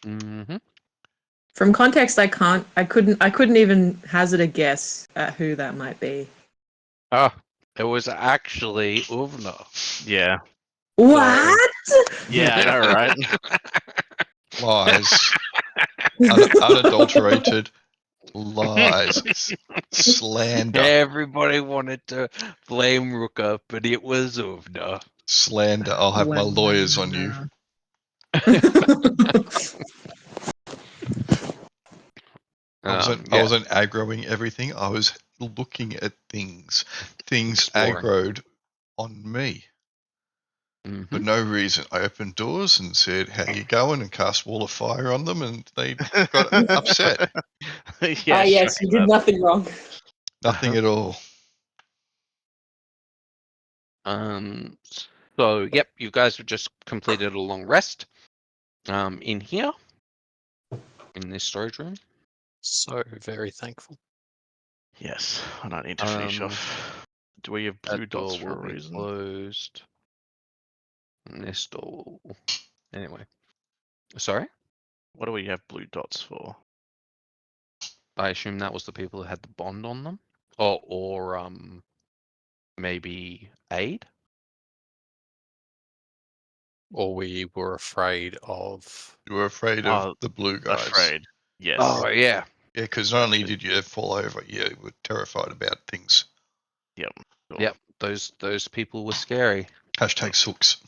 Mm-hmm. From context, I couldn't even hazard a guess at who that might be. Oh, it was actually Åvna. Yeah. What? Yeah, I know, right? Lies. Unadulterated lies. Slander. Everybody wanted to blame Rukka, but it was Åvna. Slander. I'll have my lawyers on you. I wasn't aggroing everything. I was looking at things. Things Exploring. aggroed on me. For no reason. I opened doors and said, "How you going?" and cast Wall of Fire on them, and they got upset. Yeah, yes, you did nothing wrong. Nothing at all. So yep, you guys have just completed a long rest. In here, in this storage room. So very thankful. Yes, and I need to finish off. Do we have blue That door dots for will a be reason? closed. And this door will... Anyway. Sorry? What do we have blue dots for? I assume that was the people who had the bond on them? Or maybe aid? Or we were afraid of... You were afraid of the blue guys. Afraid. Yes. Oh, yeah. Yeah, because not only did you fall over, you were terrified about things. Yep. Cool. Yep. Those people were scary. Hashtag sooks.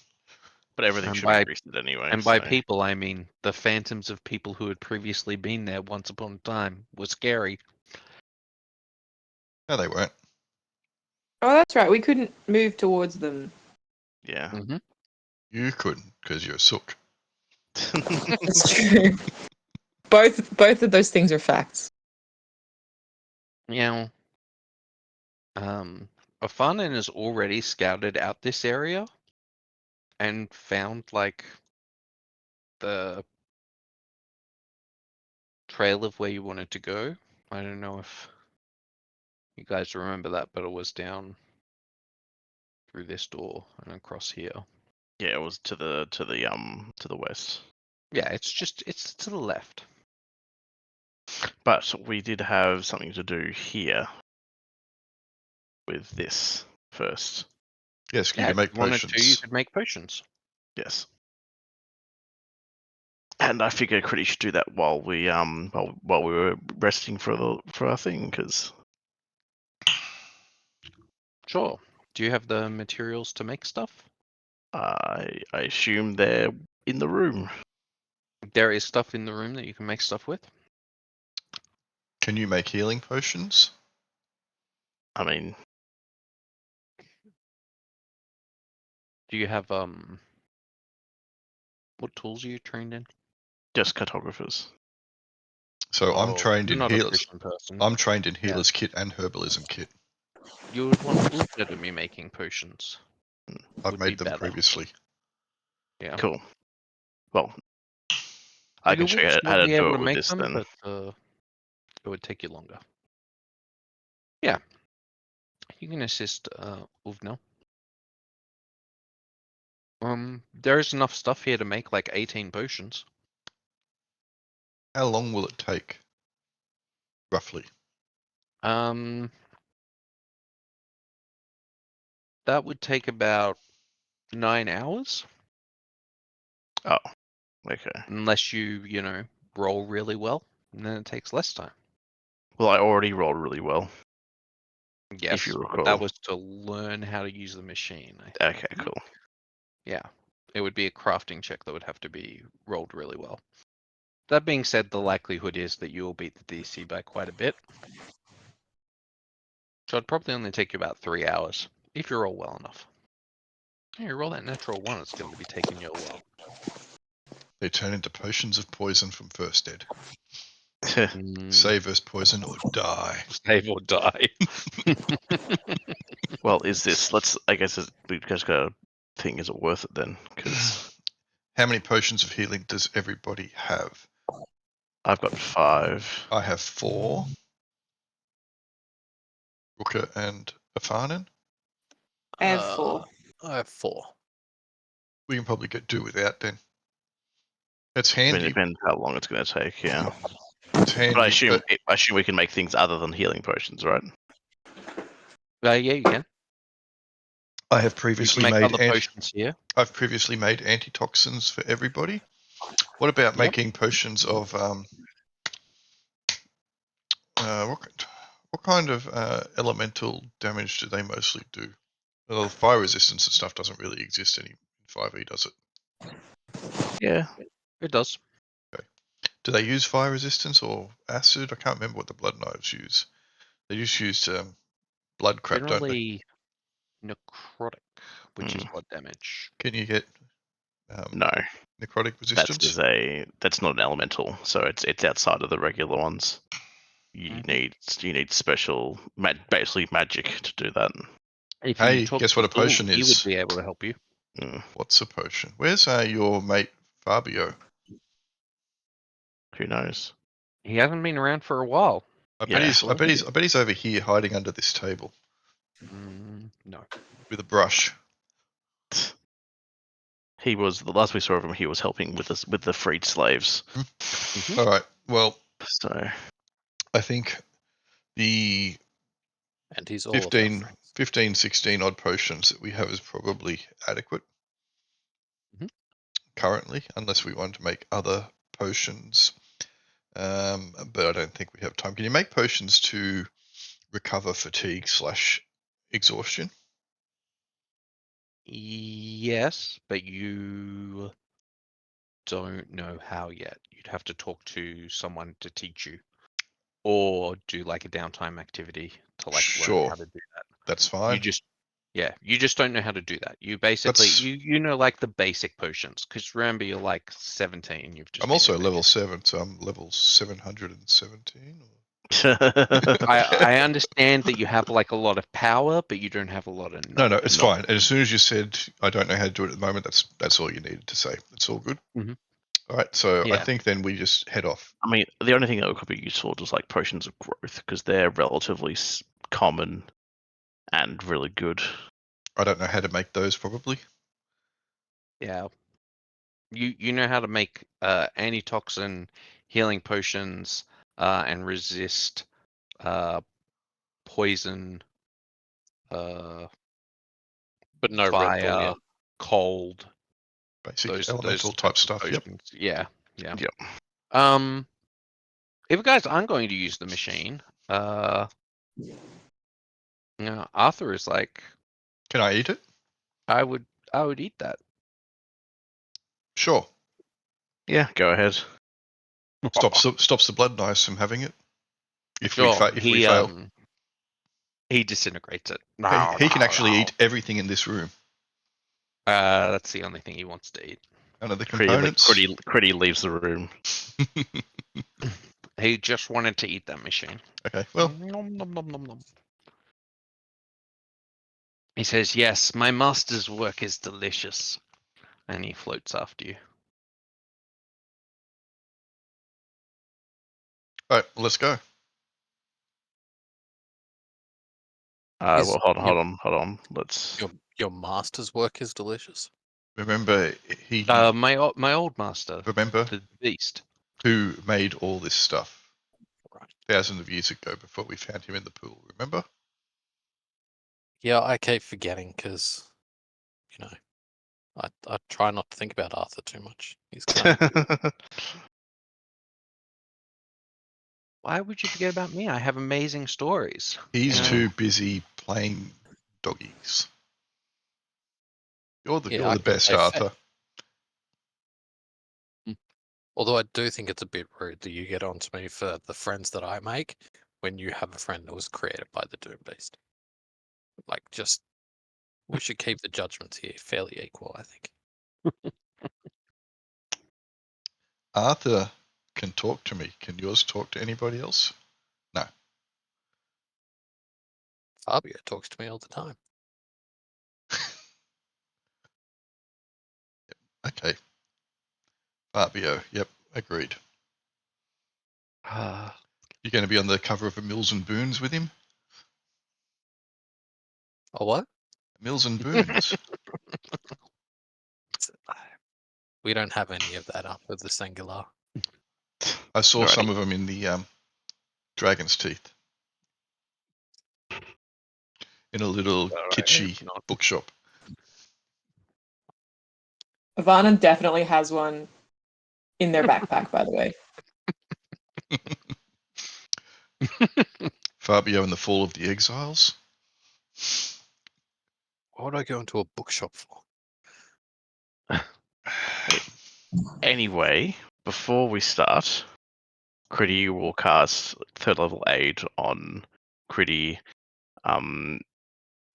But everything And should by- be reset anyway. And by so- people, I mean the phantoms of people who had previously been there once upon a time were scary. No, they weren't. Oh, that's right. We couldn't move towards them. Yeah. Mm-hmm. You couldn't because you're a sook. That's true. Both of those things are facts. Now, Afanen has already scouted out this area and found like the trail of where you wanted to go. I don't know if you guys remember that, but it was down through this door and across here. Yeah, it was to the west. Yeah, it's to the left. But we did have something to do here with this first. Yes, you Yeah, can make if you wanted potions. to, you could make potions. Yes. And I figured Kridi should do that while we were resting for our thing, because Sure. Do you have the materials to make stuff? I assume they're in the room. There is stuff in the room that you can make stuff with. Can you make healing potions? I mean, Do you have what tools are you trained in? just cartographers. So I'm trained you're in not a healers. Christian person. I'm trained in healers kit and herbalism kit. You would want Ulfna to be making potions. I've Would made be them better. previously. Yeah. Cool. Well, I can show you how to do it with this then. But it would take you longer. Yeah. You can assist Ulfna. There's enough stuff here to make like 18 potions. How long will it take? Roughly. That would take about 9 hours. Oh, okay. Unless you roll really well, and then it takes less time. Well, I already rolled really well. Yes, if you but recall. that was to learn how to use the machine. I think. Okay, cool. Yeah, it would be a crafting check that would have to be rolled really well. That being said, the likelihood is that you will beat the DC by quite a bit. So it'd probably only take you about 3 hours, if you roll well enough. Yeah, you roll that natural 1, it's going to be taking you a while. They turn into potions of poison from first ed. Mm, Save us poison or die. Save or die. Well, is this? I guess we just got to think, is it worth it then? Because How many potions of healing does everybody have? I've got 5. I have 4. Rukka and Afanen. I have 4. I have 4. We can probably do without then. It's I mean, it handy. depends how long it's going to take. Yeah, It's handy. but I assume we can make things other than healing potions, right? Yeah, you can. I have You can previously make made other potions here. I've previously made antitoxins for everybody. What about Yep. making potions of what kind of elemental damage do they mostly do? Well, fire resistance and stuff doesn't really exist in 5e, does it? Yeah. It does. Do they use fire resistance or acid? I can't remember what the Bloodknives use. They just use blood crap, don't they? Generally necrotic, which is blood damage. Can you get No, necrotic resistance? that's not an elemental, so it's outside of the regular ones. You need special, basically magic to do that. If Hey, you talk guess to what a potion Phil, he is? would be able to help you. What's a potion? Where's your mate Fabio? Who knows? He hasn't been around for a while. I bet he's over here hiding under this table No. with a brush. He was, the last we saw of him, he was helping with the freed slaves. All right. Well, So I think the And he's all 15, 16 odd potions that we have is probably adequate currently, unless we want to make other potions. But I don't think we have time. Can you make potions to recover fatigue / exhaustion? Yes, but you don't know how yet. You'd have to talk to someone to teach you, or do like a downtime activity to like learn how to do that. That's fine. You just don't know how to do that. You basically you know like the basic potions, because remember you're like 17. I'm also level 7, so I'm level 717. I understand that you have like a lot of power, but you don't have a lot of knowledge. No, it's fine. And as soon as you said I don't know how to do it at the moment, that's all you needed to say. It's all good. All right, so I think then we just head off. I mean, the only thing that could be useful is like potions of growth, because they're relatively common and really good. I don't know how to make those probably. Yeah. You know how to make antitoxin healing potions and resist poison, but no Red Bull fire, yet. cold. Basic elemental type stuff. Potions. Yep. Yeah. Yep. If you guys aren't going to use the machine, Arthur is like, can I eat it? I would eat that. Sure. Yeah, go ahead. Stops the Bloodknives from having it. If we fail, he disintegrates it. He can actually eat everything in this room. That's the only thing he wants to eat. None of the components. Kridi leaves the room. He just wanted to eat that machine. Okay, well. Nom, nom, nom, nom, nom. He says, yes, my master's work is delicious. And he floats after you. All right, let's go. Well, hold on. Let's. Your master's work is delicious. Remember, my old master. Remember the beast who made all this stuff. Right. Thousands of years ago, before we found him in the pool. Remember? Yeah, I keep forgetting because, you know, I try not to think about Arthur too much. He's kind of Why would you forget about me? I have amazing stories. He's too busy playing doggies. You're the best, Arthur. Although I do think it's a bit rude that you get onto me for the friends that I make when you have a friend that was created by the Doom Beast. Like, we should keep the judgments here fairly equal, I think. Arthur can talk to me. Can yours talk to anybody else? No. Fabio talks to me all the time. Okay. Fabio. Yep. Agreed. You're going to be on the cover of a Mills and Boons with him? Oh, what? Mills and Boons. We don't have any of that up with the Sangilak. I saw some Alrighty. of them in the Dragon's Teeth in a little Alright, kitschy not- bookshop. Afanen definitely has one in their backpack, by the way. Fabio and the Fall of the Exiles. What would I go into a bookshop for? Anyway, before we start, Kridi will cast 3rd level aid on Kridi,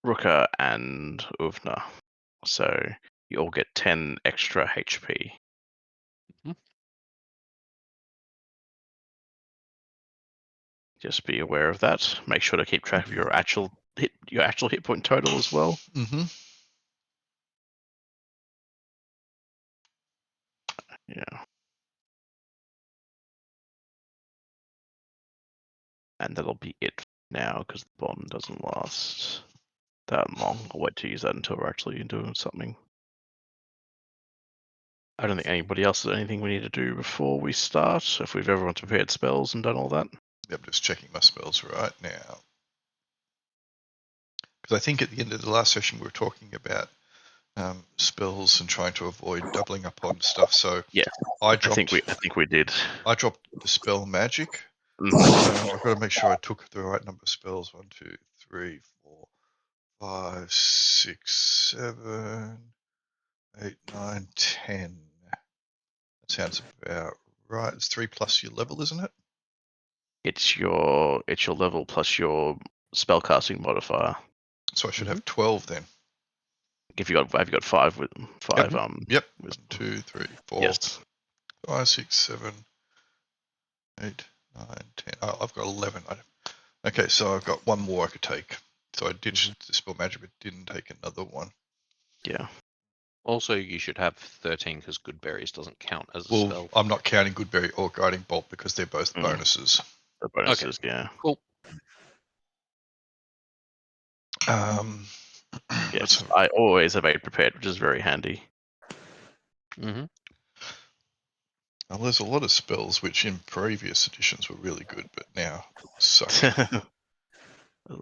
Rukka, and Åvna. So you all get 10 extra HP. Mhm. Just be aware of that. Make sure to keep track of your actual hit point total as well. Mm-hmm. Yeah. And that'll be it now because the bond doesn't last that long. I'll wait to use that until we're actually doing something. I don't think anybody else has anything we need to do before we start. If we've everyone's prepared spells and done all that. Yep, just checking my spells right now. Because I think at the end of the last session we were talking about spells and trying to avoid doubling up on stuff. So Yeah, I think we did. I dropped the spell magic. Mhm. So I've got to make sure I took the right number of spells. 1, 2, 3, 4, 5, 6, 7, 8, 9, 10. That sounds about right. It's 3 plus your level, isn't it? It's your level plus your spellcasting modifier. So I should have 12 then. Have you got 5 with 5? Yep. with- 1, 2, 3, 4, Yes. 5, 6, 7, 8, 9, 10. Oh, I've got 11. Okay, so I've got one more I could take. So I ditched the spell magic, but didn't take another one. Yeah. Also, you should have 13 because good berries doesn't count as a Well, spell. I'm not counting Goodberry or Guiding Bolt because they're both bonuses. The bonuses. Yeah. Cool. Yes. I always have 8 prepared, which is very handy. Mm-hmm. Well, there's a lot of spells which in previous editions were really good, but now suck. There's a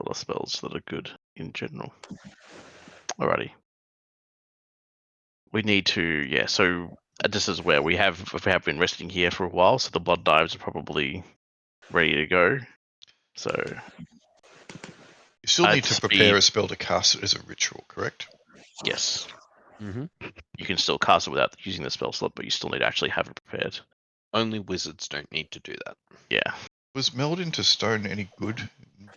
lot of spells that are good in general. Alrighty. We need to, yeah, so this is where we have been resting here for a while, so the Bloodknives are probably ready to go. So You still need to prepare speed. a spell to cast it as a ritual, correct? Yes, Mm-hmm. you can still cast it without using the spell slot, but you still need to actually have it prepared. Only wizards don't need to do that. Yeah. Was Meld into Stone any good in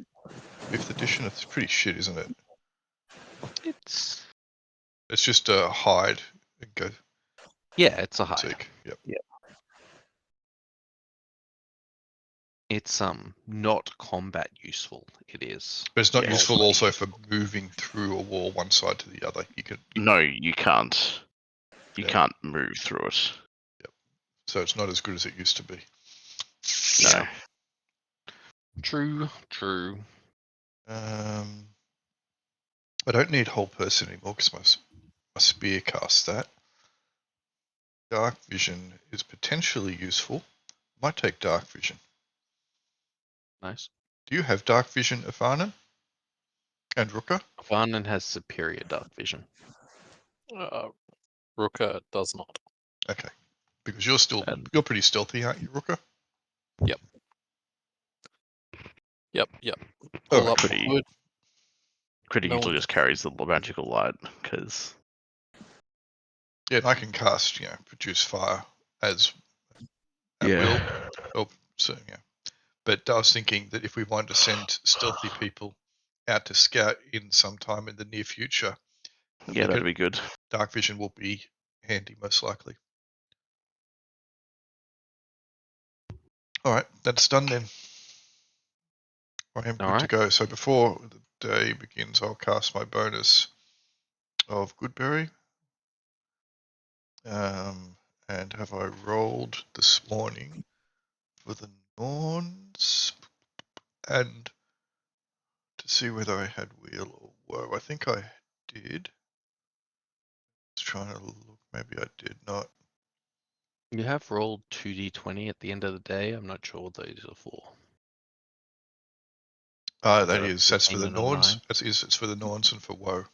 5th edition? It's pretty shit, isn't it? It's It's just a hide and go it's a hide. seek. Yep. It's not combat useful. It is. But it's not Yeah. useful also for moving through a wall one side to the other. No, you can't. You Yeah. can't move through it. So it's not as good as it used to be. No. Yeah. True. I don't need whole person anymore because my spear casts that. Dark vision is potentially useful. Might take dark vision. Nice. Do you have dark vision, Afanen? And Rukka? Afanen has superior dark vision. Rukka does not. Okay. Because you're pretty stealthy, aren't you, Rukka? Yep. Oh, Pull up Pretty- the wood. Kridi No usually one- just carries the magical light because Yeah, and I can cast, produce fire as at will. Oh, so yeah. But I was thinking that if we wanted to send stealthy people out to scout in sometime in the near future, Yeah, that'd be good. dark vision will be handy, most likely. All right, that's done then. I am good to go. So before the day begins, I'll cast my bonus of Goodberry. And have I rolled this morning for the Norns? And to see whether I had wheel or woe. I think I did. Just trying to look. Maybe I did not. You have rolled 2d20 at the end of the day. I'm not sure what those are for. That got a is. That's for 15 the and a Norns. 9. It's for the Norns and for woe.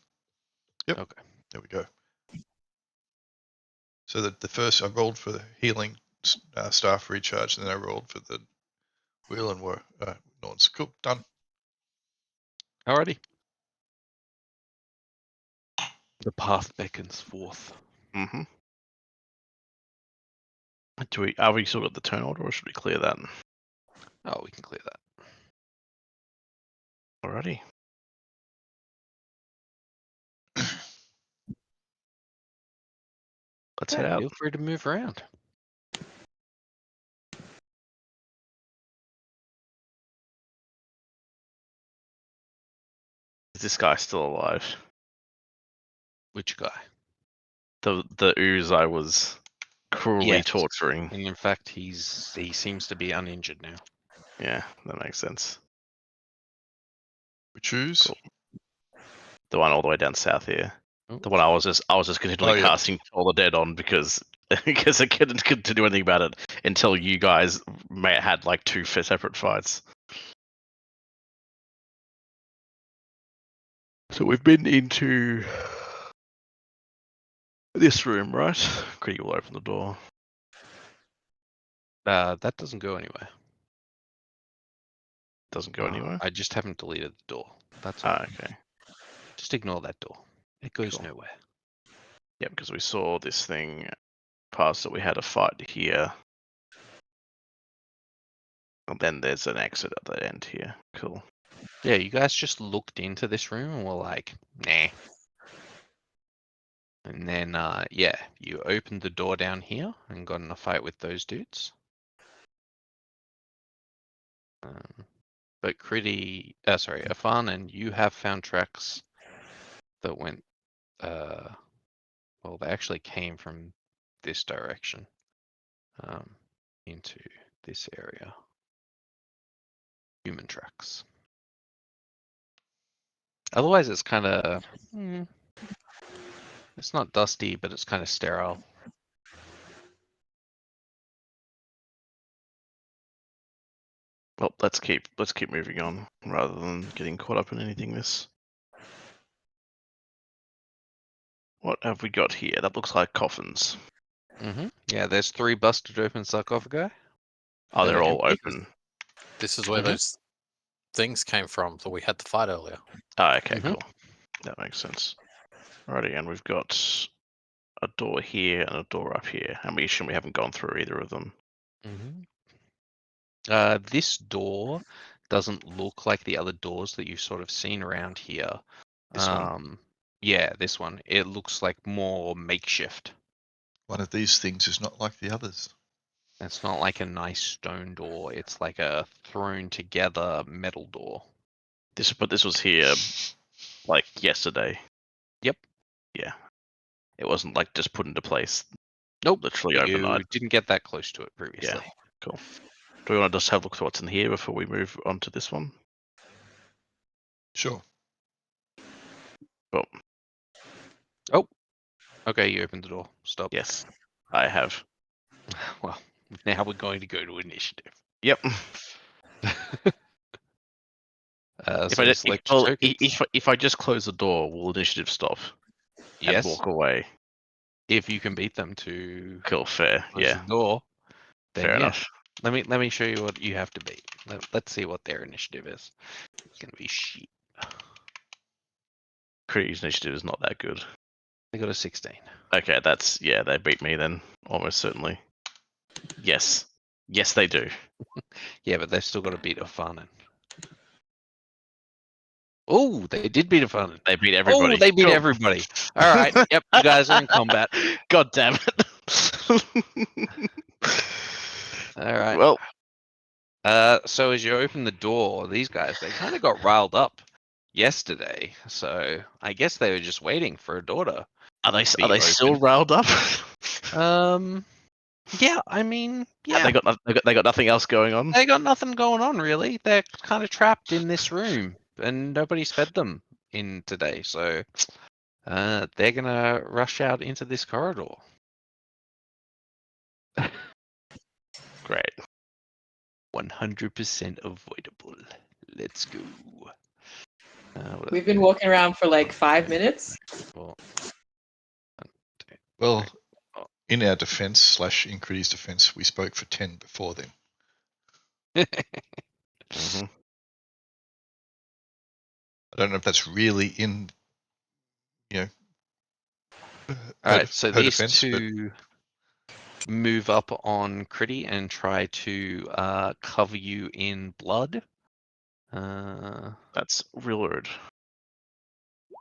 Yep. Okay. There we go. So the first I rolled for the healing staff recharge, and then I rolled for the wheel and woe Norns. Cool. Done. Alrighty. The path beckons forth. Mm-hmm. Are we still got the turn order, or should we clear that? Oh, we can clear that. Alrighty. Let's head Yeah, out. feel free to move around. Is this guy still alive? Which guy? The ooze I was cruelly Yes. torturing. And in fact, he seems to be uninjured now. Yeah, that makes sense. We choose. Cool. The one all the way down south here. Oh, The one I was just continually yeah. casting All the Dead on because I couldn't do anything about it until you guys had like 2 separate fights. So we've been into this room, right? Kridi will open the door. that doesn't go anywhere. Doesn't go anywhere. I just haven't deleted the door. That's all. Ah, okay. Just ignore that door. It goes Cool. nowhere. Yeah, because we saw this thing pass that we had a fight here. And then there's an exit at the end here. Cool. Yeah, you guys just looked into this room and were like, nah. And then, yeah, you opened the door down here and got in a fight with those dudes. But Kridi, sorry, Afanen, you have found tracks that went, well, they actually came from this direction into this area. Human tracks. Otherwise, it's kind of, it's not dusty, but it's kind of sterile. Well, let's keep moving on rather than getting caught up in anything. What have we got here? That looks like coffins. Yeah, there's 3 busted open sarcophagi. Oh, they're They're all empty. open. This is where those things came from that we had the fight earlier. Oh, okay, Mhm. cool. That makes sense. Alrighty, and we've got a door here and a door up here. And we assume we haven't gone through either of them. This door doesn't look like the other doors that you've sort of seen around here. This one? Yeah, this one. It looks like more makeshift. One of these things is not like the others. It's not like a nice stone door. It's like a thrown together metal door. But this was here like yesterday. Yep. Yeah. It wasn't like just put into place. Nope. Literally You overnight. didn't get that close to it previously. Cool. Do we want to just have a look at what's in here before we move on to this one? Sure. Well, Okay, you opened the door. Stop. yes, I have. Well, now we're going to go to initiative. Yep. If I just close the door, will initiative stop? Yes. And walk away. If you can beat them to Cool, fair. close Yeah. the door, then Fair yeah. enough. Let me show you what you have to beat. Let's see what their initiative is. It's gonna be shit. Kridi's initiative is not that good. They got a 16. Okay, they beat me then, almost certainly. Yes. Yes, they do. Yeah, but they've still got to beat Afanen. Oh, they did beat Afanen. They beat everybody. Oh, they beat Cool. everybody. All right. Yep, you guys are in combat. God damn it. All right. Well, so as you open the door, these guys, they kind of got riled up yesterday. So I guess they were just waiting for a door to are they be still open. riled up? Yeah, I mean, yeah. They got nothing else going on. They got nothing going on really. They're kind of trapped in this room, and nobody's fed them in today. So they're gonna rush out into this corridor. Great. 100% avoidable. Let's go. What are We've they? been walking around for like 5 minutes. Four, Well, Oh. in our defense / in Kridi's defense, we spoke for 10 before then. hmm I don't know if that's really in, her, All right, so her these defense, but two move up on Kridi and try to cover you in blood. That's real rude.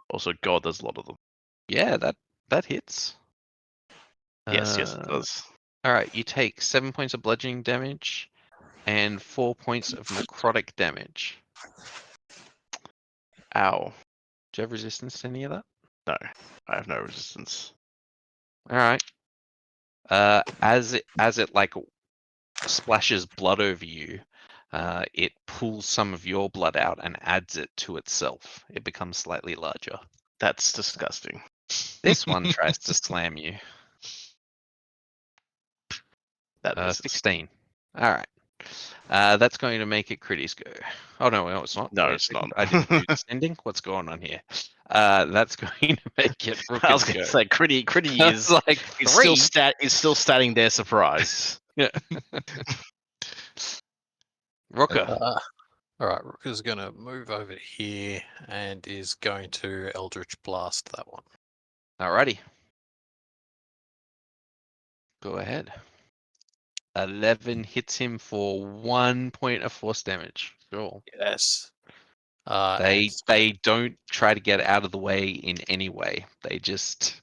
Also, God, there's a lot of them. Yeah, that hits. Yes, it does. All right, you take 7 points of bludgeoning damage and 4 points of necrotic damage. Ow. Do you have resistance to any of that? No, I have no resistance. All right. As it like splashes blood over you, it pulls some of your blood out and adds it to itself. It becomes slightly larger. That's disgusting. This one tries to slam you. That misses. 16. All right. That's going to make it Kridi's go. Oh no, it's not. No, Wait a it's second. not. I didn't do descending. What's going on here? That's going to make it I was Rukka's going go. to say, Kridi It's is like it's three. still standing there, surprised. Yeah. Rukka. All right, Rukka's going to move over here and is going to Eldritch Blast that one. Alrighty. Go ahead. 11 hits him for 1 point of force damage. Sure. Yes. They don't try to get out of the way in any way. They just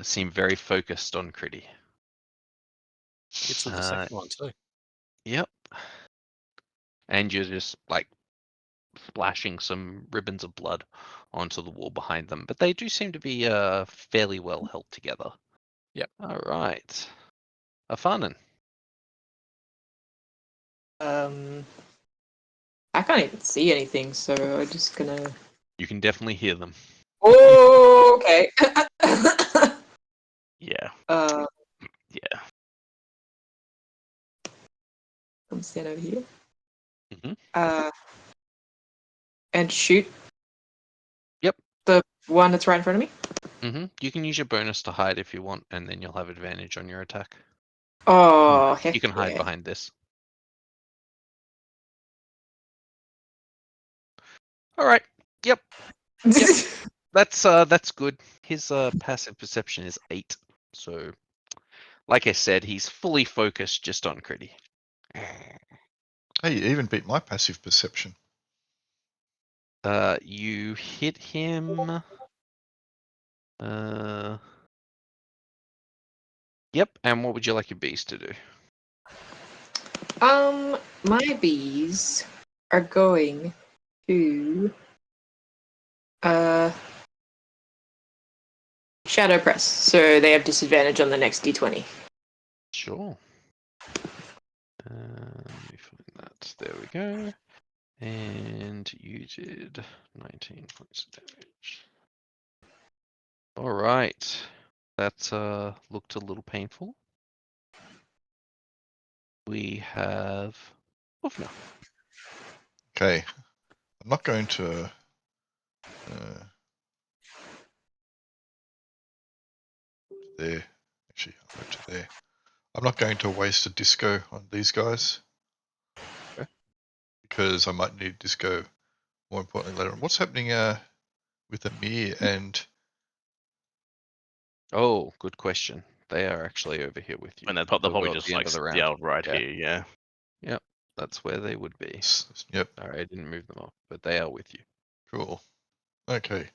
seem very focused on Kridi. Hits with the second one too. Yep. And you're just like splashing some ribbons of blood onto the wall behind them. But they do seem to be fairly well held together. Yep. All right. Afanen. I can't even see anything, so I'm just gonna. You can definitely hear them. Oh, okay. Yeah. Yeah. I'm stand over here. Mhm. And shoot. Yep. The one that's right in front of me. You can use your bonus to hide if you want, and then you'll have advantage on your attack. Oh, heck You can hide yeah. behind this. All right. Yep. That's good. His passive perception is 8. So, like I said, he's fully focused just on Kridi. Hey, you even beat my passive perception. You hit him. Yep. And what would you like your bees to do? My bees are going to shadow press, so they have disadvantage on the next d20. Sure. Let me find that. There we go. And you did 19 points of damage. All right. That looked a little painful. We have Åvna. Okay. I'm not going to... there. Actually, I'll go to there. I'm not going to waste a disco on these guys. Okay. Because I might need disco more importantly later on. What's happening with Amir and... Oh, good question. They are actually over here with you. And they'll They'll probably go at just the end like of the the round. right Yeah. here, yeah. Yep, that's where they would be. Yep, Sorry, I didn't move them up, but they are with you. cool. Okay,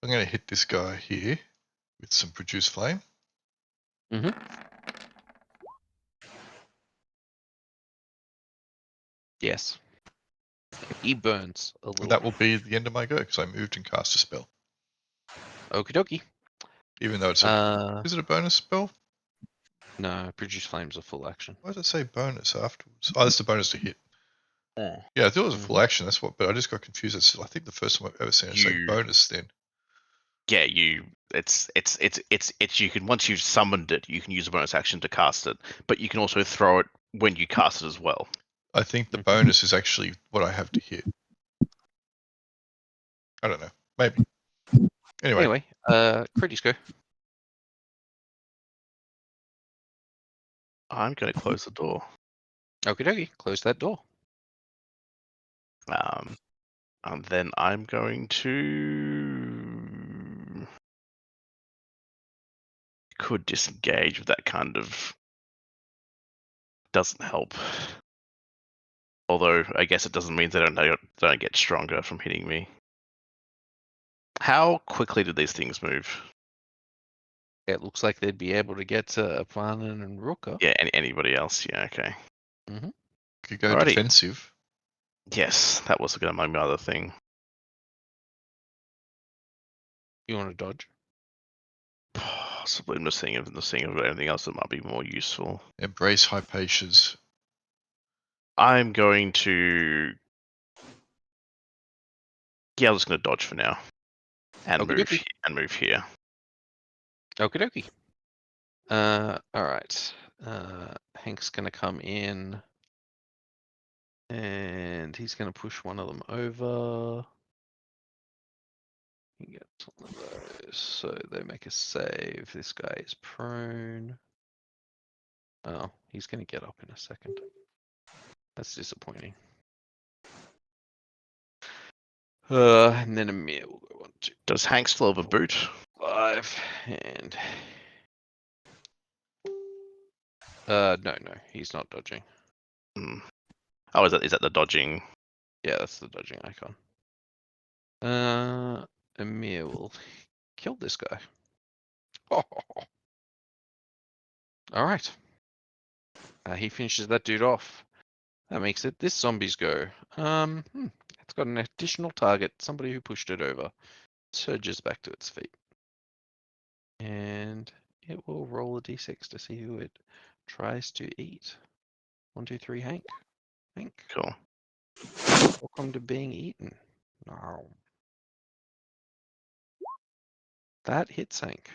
I'm going to hit this guy here with some produce flame. Yes. He burns a little. And that will be the end of my go because I moved and cast a spell. Okie dokie. Even though it's a... Is it a bonus spell? No, produce flames a full action. Why does it say bonus afterwards? Oh, that's the bonus to hit. Yeah. Yeah, I thought it was a full action. That's what, but I just got confused. I think the first time I've ever seen it say bonus then. Yeah, it's you can once you've summoned it, you can use a bonus action to cast it, but you can also throw it when you cast it as well. I think the bonus is actually what I have to hit. I don't know. Maybe. Anyway. Kridi's go. I'm going to close the door. Okie dokie. Close that door. And then I'm going to could disengage, but that kind of doesn't help. Although I guess it doesn't mean they don't get stronger from hitting me. How quickly do these things move? It looks like they'd be able to get to Afanen and Rukka. Yeah, anybody else? Yeah, okay. Could go Alrighty. defensive. Yes, that was going to be my other thing. You want to dodge? Possibly I'm just seeing of anything else that might be more useful. Embrace Hypatia's. I'm going to. Yeah, I'm just going to dodge for now, and Okey-dokey. move here. Okie dokie. Alright. Hank's gonna come in. And he's gonna push one of them over. He gets one of those. So they make a save. This guy is prone. Oh, he's gonna get up in a second. That's disappointing. And then Amir will go 1, 2, Does Hank still have a boot? 5, and no, he's not dodging. Oh, is that the dodging? Yeah, that's the dodging icon. Amir will kill this guy. All right. He finishes that dude off. That makes it this zombie's go. It's got an additional target. Somebody who pushed it over. Surges back to its feet. And it will roll a d6 to see who it tries to eat. 1, 2, 3, Hank. Hank. Cool. Welcome to being eaten. No. That hits Hank.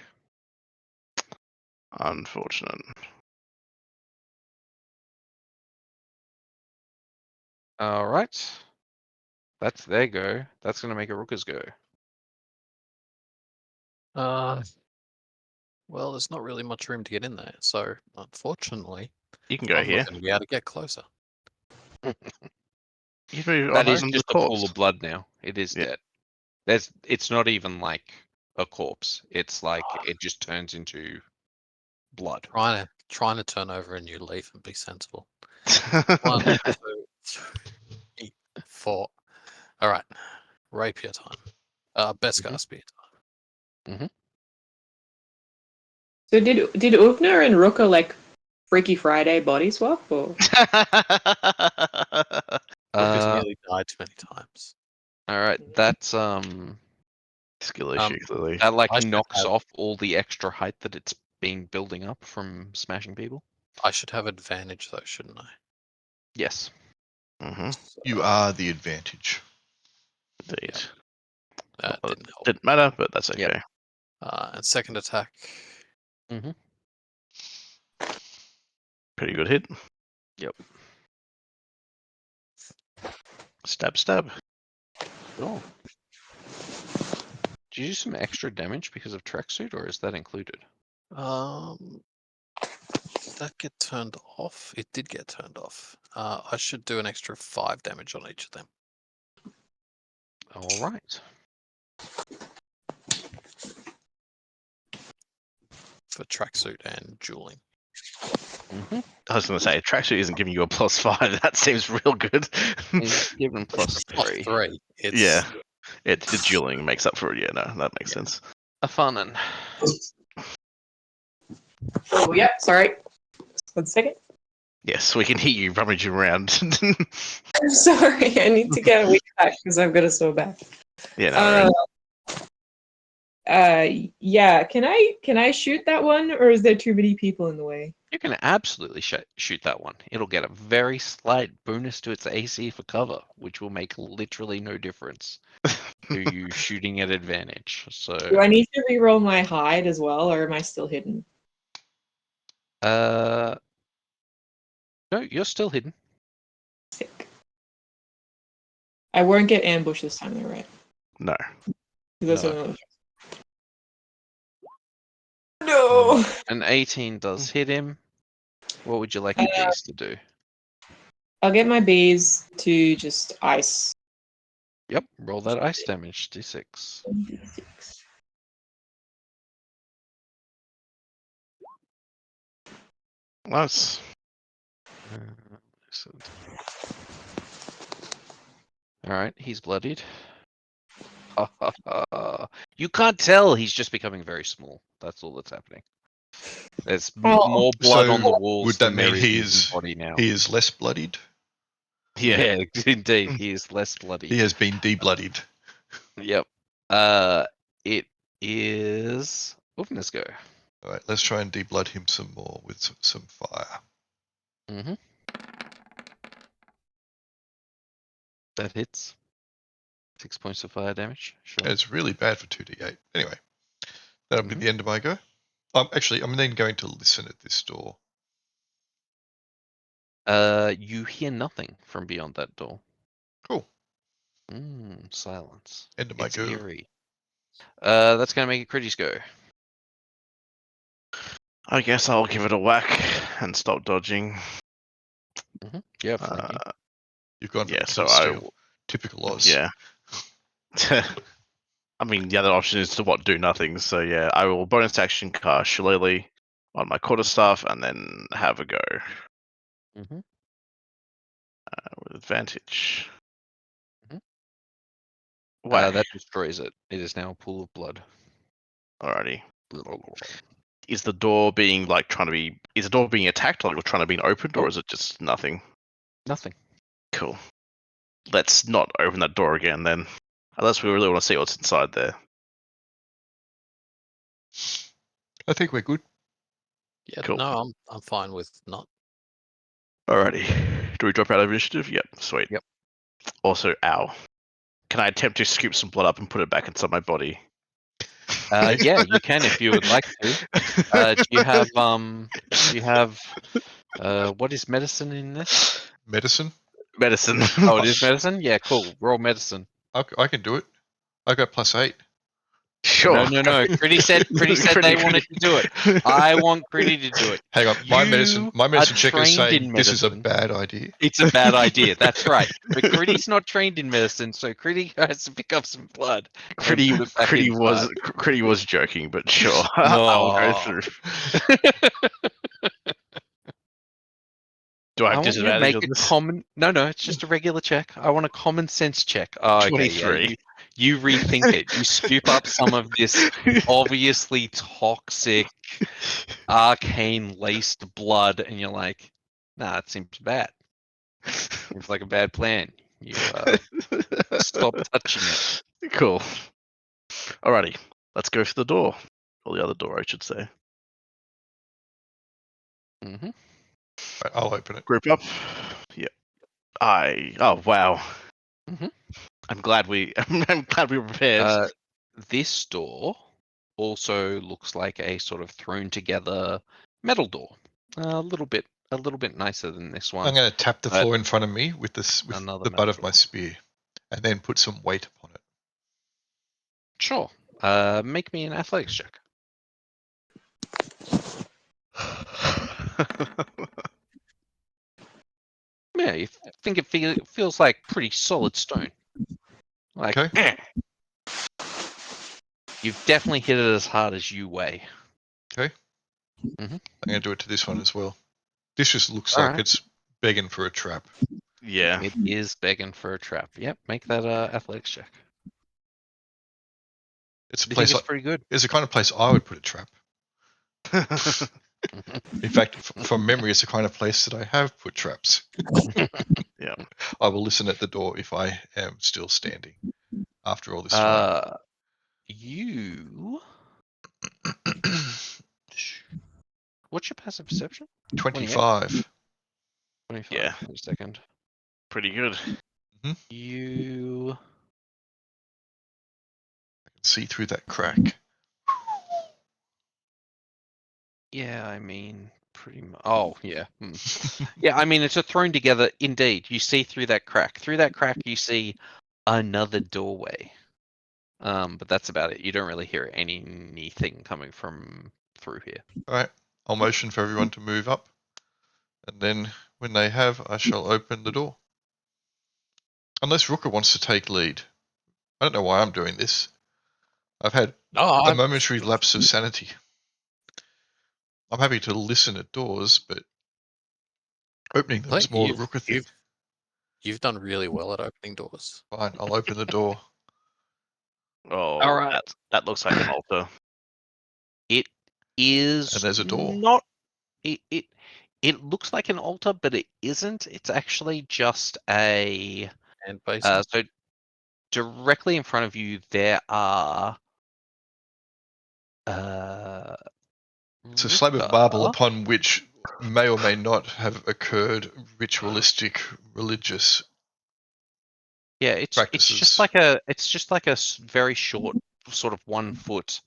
Unfortunate. All right. That's their go. That's going to make a Rukka's go. Well, there's not really much room to get in there, so unfortunately, You can go I'm here. not going to be able to get closer. You move That on is under just the a pool corpse. of blood now. It is Yeah. dead. It's not even like a corpse. It's like it just turns into blood. Trying to turn over a new leaf and be sensible. 1, 2, 3, 4. All right, rapier time. Beskar spear time. So did Åvna and Rukka like Freaky Friday body swap or? Rukka's nearly died too many times. All right, that's Skill issue, clearly. that like I should knocks have- off all the extra height that it's been building up from smashing people. I should have advantage though, shouldn't I? Yes. Mm-hmm. You are the advantage. Indeed. That Well, didn't help. Didn't matter, but that's okay. Yep. And second attack. Pretty good hit. Yep. Stab, stab. Oh. Did you do some extra damage because of tracksuit, or is that included? Did that get turned off? It did get turned off. I should do an extra 5 damage on each of them. All right. For tracksuit and dueling. I was going to say, tracksuit isn't giving you a +5. That seems real good. He's given Plus +3. 3. It's, Yeah. The dueling makes up for it. Yeah, no, that makes sense. Afanen. Oh yeah, sorry. 1 second. Yes, we can hear you rummaging around. I'm sorry. I need to get a week back because I've got a sore back. Yeah, no. Yeah. Can I shoot that one, or is there too many people in the way? You can absolutely shoot that one. It'll get a very slight bonus to its AC for cover, which will make literally no difference to you shooting at advantage. So, Do I need to reroll my hide as well, or am I still hidden? no, you're still hidden. Sick. I won't get ambushed this time, though, right? No. That's No. another- No. An 18 does hit him. What would you like your beast to do? I'll get my bees to just ice. Yep, roll that ice damage, d6. 1d6. Nice. Alright, he's bloodied. You can't tell, he's just becoming very small. That's all that's happening. There's Oh. more blood on the So, walls would that than there mean is he in his is body now. he is less bloodied? Yeah, indeed, he is less bloody. He has been de-bloodied. Yep. It is Åvna's go. All right, let's try and de-blood him some more with some fire. Mm-hmm. That hits. 6 points of fire damage. Sure. It's really bad for 2d8. Anyway, that'll be Mhm. the end of my go. Actually, I'm then going to listen at this door. You hear nothing from beyond that door. Cool. Silence. End of my It's go. eerie. That's gonna make it Kridi's go. I guess I'll give it a whack and stop dodging. Yeah, flanking. You've gone for Yeah, the so kill I steal. Typical Oz. Yeah. I mean, the other option is to do nothing. So yeah, I will bonus action cast Shillelagh on my quarterstaff and then have a go Mhm. with advantage. Mhm. Whack. That destroys it. It is now a pool of blood. Alrighty. Is the door being is the door being attacked, like trying to be opened, or Nope. is it just nothing? Nothing. Cool. Let's not open that door again then. Unless we really want to see what's inside there. I think we're good. Yeah, Cool. no, I'm fine with not. Alrighty. Do we drop out of initiative? Yep, sweet. Yep. Also, ow. Can I attempt to scoop some blood up and put it back inside my body? Yeah, you can if you would like to. Do you have what is medicine in this? Medicine? Medicine. Oh, it is medicine? Yeah, cool. Roll medicine. I can do it. I got +8. Sure. No. Kridi said they wanted to do it. I want Kridi to do it. Hang on, my You medicine are checker is trained saying in this is a medicine. bad idea. It's a bad idea. That's right. But Kridi's not trained in medicine, so Kridi has to pick up some blood. and put it back inside. Kridi was joking, but sure. I'll go No. through. Do I have want you to disadvantage make on a this? common. No, it's just a regular check. I want a common sense check. Oh, okay, 23. yeah. You rethink it. You scoop up some of this obviously toxic, arcane laced blood, and you're like, nah, it seems bad. Seems like a bad plan. You stop touching it. Cool. Alrighty, let's go for the door. Or the other door, I should say. Mm-hmm. Right, I'll open it. Group up. Yep. Oh wow. Mhm. I'm glad we were prepared. This door also looks like a sort of thrown together metal door. A little bit nicer than this one. I'm going to tap the but floor in front of me with another the butt metal of my door. spear, and then put some weight upon it. Sure. Make me an athletics check. Yeah, you think it feels like pretty solid stone. Like, Okay. You've definitely hit it as hard as you weigh. Okay. Mhm. I'm going to do it to this one as well. This just looks All like right. it's begging for a trap. Yeah. It is begging for a trap. Yep, make that athletics check. It's a Do you think place. it's pretty good? It's the kind of place I would put a trap. In fact, from memory, it's the kind of place that I have put traps. Yeah. I will listen at the door if I am still standing after all this time. What's your passive perception? 25. 25. Yeah. Wait a second. Pretty good. You. I can see through that crack. Yeah, I mean, pretty much. Oh, yeah. Yeah, I mean, it's a thrown together. Indeed, you see through that crack. Through that crack, you see another doorway. But that's about it. You don't really hear anything coming from through here. Alright, I'll motion for everyone to move up. And then when they have, I shall open the door. Unless Rukka wants to take lead. I don't know why I'm doing this. I've had No, a momentary lapse of sanity. I'm happy to listen at doors, but opening them is more the Rukka thing. You've done really well at opening doors. Fine, I'll open the door. Oh, All right. that looks like an altar. It is And there's a door. not. It looks like an altar, but it isn't. It's actually just a. And basement. So directly in front of you, there are. It's a slab of marble Rukka. upon which may or may not have occurred ritualistic religious Yeah, it's practices. just like a very short, sort of 1 foot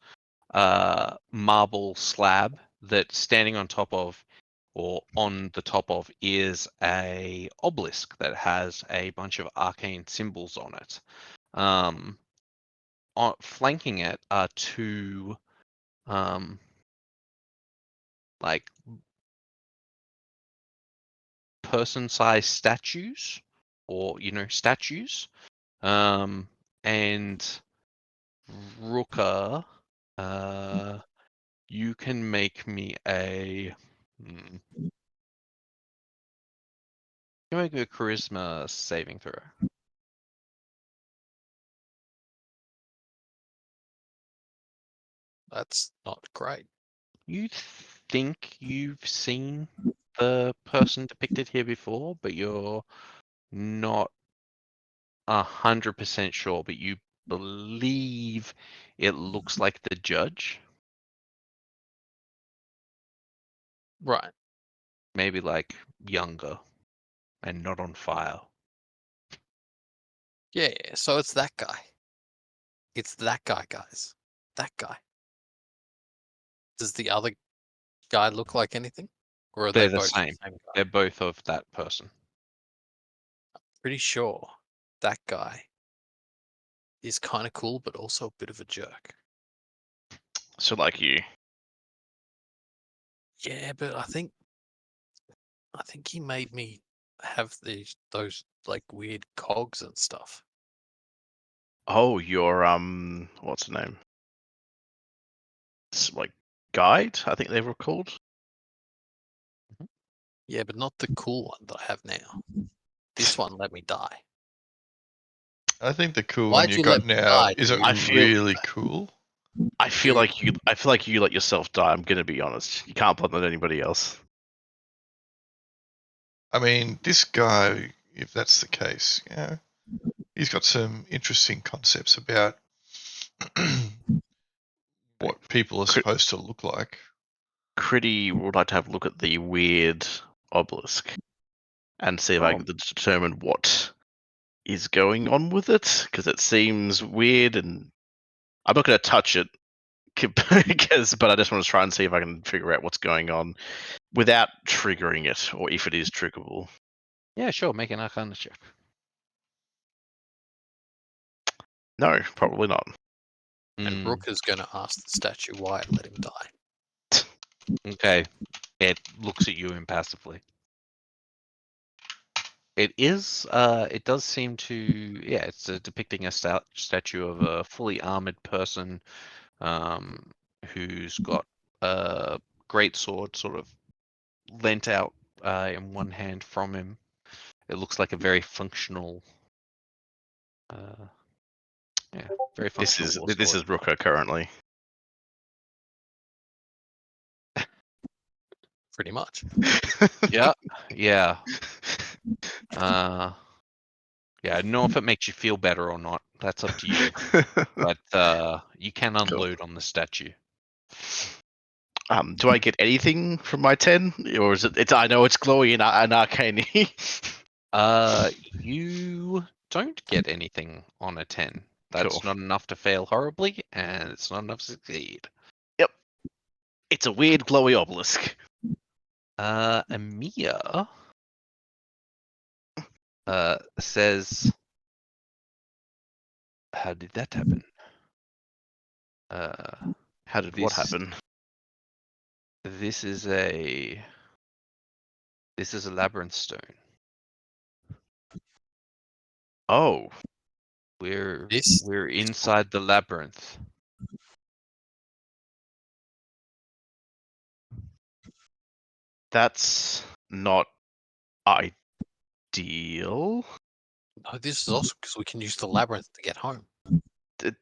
marble slab that standing on top of, or on the top of, is a obelisk that has a bunch of arcane symbols on it. Flanking it are two like person-sized statues, or statues. And Rukka, you can make me a. You can make me a charisma saving throw. That's not great. You think you've seen the person depicted here before, but you're not 100% sure, but you believe it looks like the judge. Right. Maybe like younger and not on fire. Yeah, so it's that guy. It's that guy, guys. That guy. Does the other guy look like anything? Or are They're they the both same. the same guy? They're both of that person. Pretty sure that guy is kind of cool, but also a bit of a jerk. So like you. Yeah, but I think he made me have those like weird cogs and stuff. Oh, your what's the name? It's like guide, I think they were called. Yeah, but not the cool one that I have now. This one let me die. I think the cool Why'd one you you got let me now die, isn't dude? I feel- really cool. I feel Dude. like you let yourself die. I'm gonna be honest. You can't blame it on anybody else. I mean, this guy, if that's the case, he's got some interesting concepts about what people are supposed to look like. Kridi would like to have a look at the weird obelisk and see if I can determine what is going on with it, because it seems weird, and I'm not going to touch it but I just want to try and see if I can figure out what's going on without triggering it, or if it is triggerable. Yeah, sure. Make an Arcana check. No, probably not. And Rook is going to ask the statue why it let him die. Okay. It looks at you impassively. It is. It does seem to. Yeah, it's depicting a statue of a fully armored person, who's got a great sword sort of lent out in one hand from him. It looks like a very functional. Yeah, very functional. This is Rukka currently. Pretty much. Yeah. Yeah. Yeah, I don't know if it makes you feel better or not. That's up to you. But you can unload on the statue. Do I get anything from my 10, or is it? I know it's glowy and arcane. You don't get anything on a 10. That's Cool. not enough to fail horribly, and it's not enough to succeed. Yep. It's a weird glowy obelisk. Amia says, how did that happen? How did what This- happen? This is a labyrinth stone. Oh, We're This inside the labyrinth. that's not ideal. No, this is also because we can use the labyrinth to get home. It-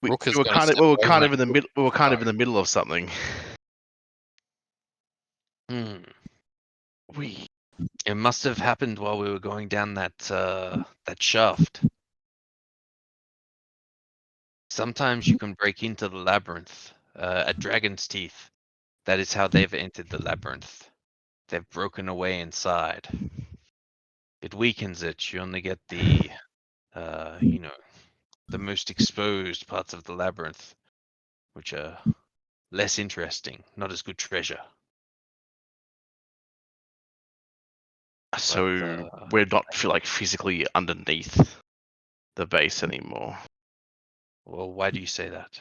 Rook is we were gonna kind of step over in and the middle. We were kind of go. in the middle of something. We It must have happened while we were going down that shaft. Sometimes you can break into the labyrinth at Dragon's Teeth. That is how they've entered the labyrinth. They've broken away inside. It weakens it. You only get the, the most exposed parts of the labyrinth, which are less interesting, not as good treasure. so we're not physically underneath the base anymore. Well, why do you say that?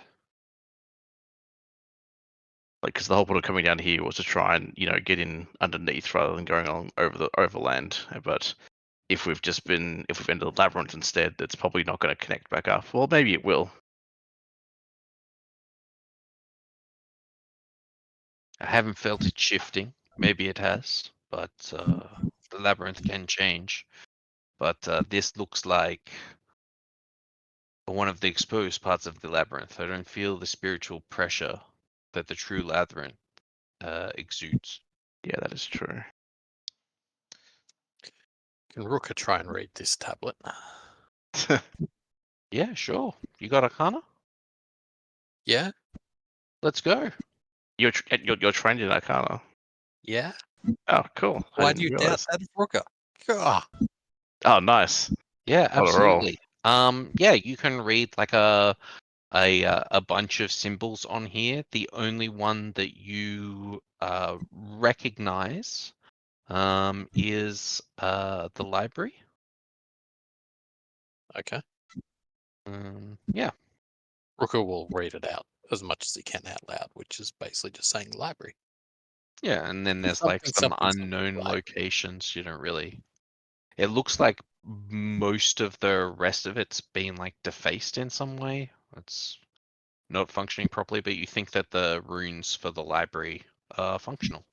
Because the whole point of coming down here was to try and get in underneath rather than going along over the overland. But if we've entered the labyrinth instead, it's probably not going to connect back up. Well, maybe it will. I haven't felt it shifting. Maybe it has, but the labyrinth can change. But this looks like one of the exposed parts of the labyrinth. I don't feel the spiritual pressure that the true labyrinth exudes. Yeah, that is true. Can Rukka try and read this tablet? Yeah, sure. You got Arcana? Yeah, Let's go. You're trained in Arcana. yeah. Oh, cool. I Why do didn't you realize. doubt that, Rukka? God. Oh, nice. Yeah, What a roll. absolutely. Yeah, you can read like a bunch of symbols on here. The only one that you recognize is the library. Okay. Yeah. Rukka will read it out as much as he can out loud, which is basically just saying library. Yeah, and then there's like some unknown library. locations you don't really. It looks like most of the rest of it's been like defaced in some way. It's not functioning properly, but you think that the runes for the library are functional.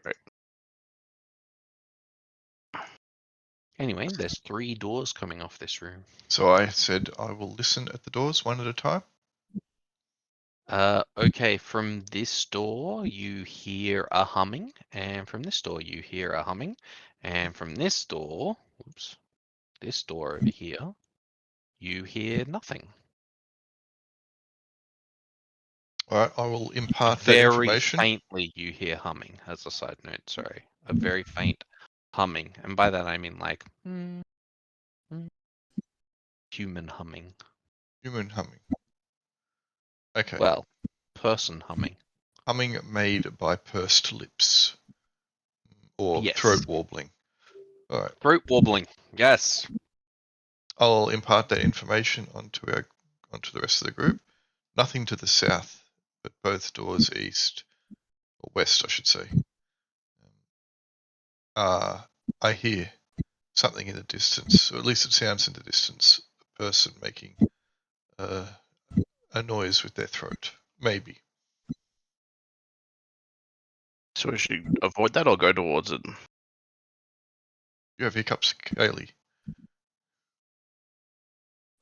Great. Anyway, there's 3 doors coming off this room. So I said I will listen at the doors one at a time. Okay, from this door you hear a humming, and from this door you hear a humming, and from this door, oops, this door over here, you hear nothing. All right, I will impart that Very information. faintly you hear humming, as a side note, sorry. A very faint humming, and by that I mean like human humming. Human humming. Okay. Well, person humming. Humming made by pursed lips or Yes. throat warbling. All right. Throat warbling. Yes. I'll impart that information onto the rest of the group. Nothing to the south, but both doors east or west, I should say. I hear something in the distance, or at least it sounds in the distance. A person making a noise with their throat, maybe. So we should avoid that or go towards it. You have hiccups, Kaylee.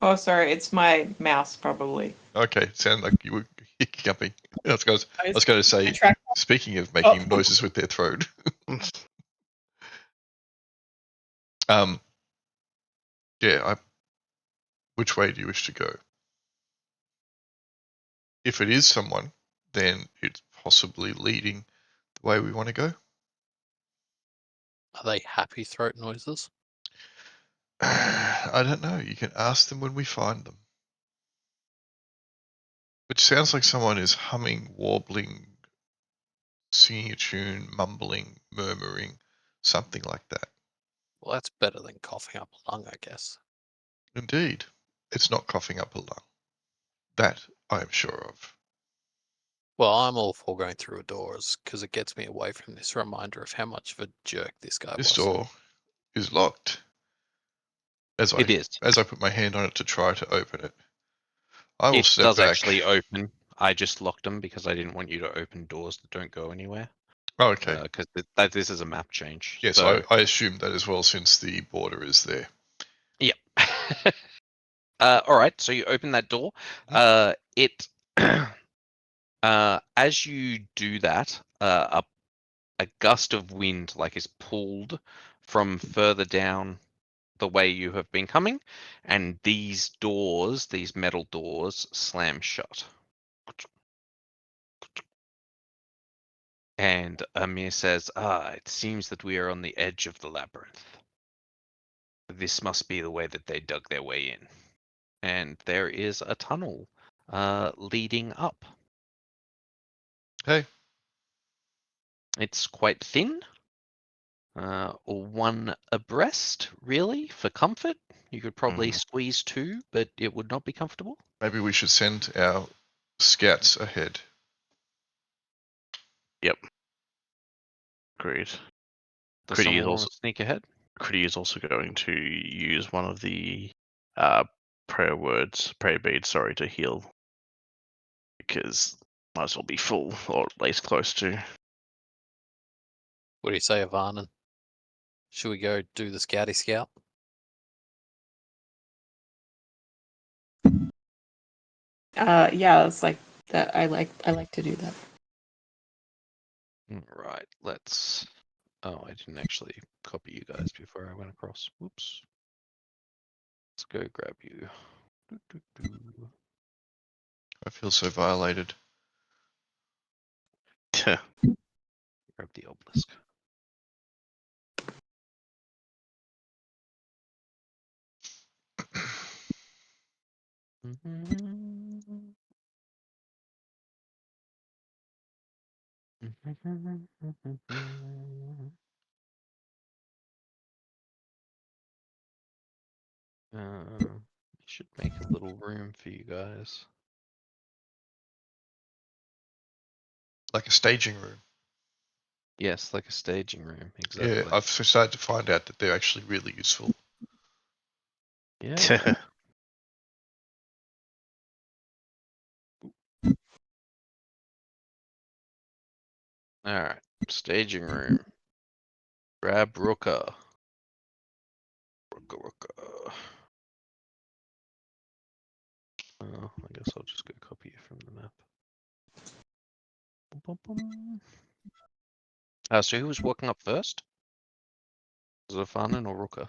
Oh, sorry, it's my mouse probably. Okay, sounded like you were hiccuping. I was going to say, speaking of making noises with their throat. Yeah, which way do you wish to go? If it is someone, then it's possibly leading the way we want to go. Are they happy throat noises? I don't know. You can ask them when we find them. Which sounds like someone is humming, warbling, singing a tune, mumbling, murmuring, something like that. Well, that's better than coughing up a lung, I guess. Indeed. It's not coughing up a lung. That I am sure of. Well, I'm all for going through doors because it gets me away from this reminder of how much of a jerk this guy This was. door is locked. As It is. I put my hand on it to try to open it. I will It step does back. actually open. I just locked them because I didn't want you to open doors that don't go anywhere. Oh, okay. Because this is a map change. Yes, so... I assumed that as well since the border is there. Yep. All right. So you open that door. It as you do that, a gust of wind is pulled from further down the way you have been coming, and these metal doors, slam shut. And Amir says, it seems that we are on the edge of the labyrinth. This must be the way that they dug their way in. And there is a tunnel leading up. Hey. It's quite thin, one abreast, really, for comfort. You could probably squeeze two, but it would not be comfortable. Maybe we should send our scouts ahead. Yep. Agreed. Does Kridi someone is want also to sneak ahead? Kridi is also going to use one of the prayer beads, to heal. Because might as well be full, or at least close to. What do you say, Afanen? Should we go do the scouty scout? Yeah, it's like that. I like to do that. Right, let's... Oh, I didn't actually copy you guys before I went across. Whoops. Let's go grab you. I feel so violated. Grab the obelisk. Should make a little room for you guys. Like a staging room. Yes, like a staging room, exactly. Yeah, I've started to find out that they're actually really useful. Yeah. Alright, staging room. Grab Rukka. Rukka. I guess I'll just go copy it from the map. So who was walking up first? Was it Afanen or Rukka?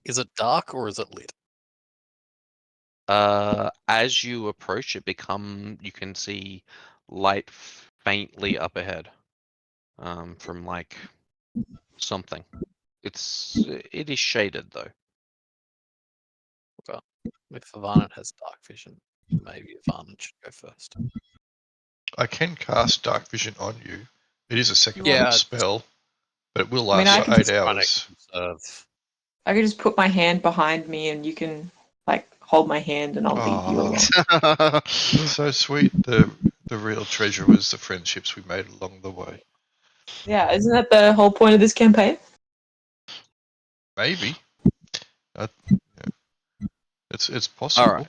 Is it dark or is it lit? As you approach it, you can see light faintly up ahead. From something. It is shaded though. Well, if Afanen has dark vision, maybe Afanen should go first. I can cast Dark Vision on you. It is a second Yeah, level spell, but it will I mean, last I for can 8 just hours. I could just put my hand behind me, and you can hold my hand, and I'll lead you along. So sweet. The real treasure was the friendships we made along the way. Yeah, isn't that the whole point of this campaign? Maybe. Yeah. It's possible. All right.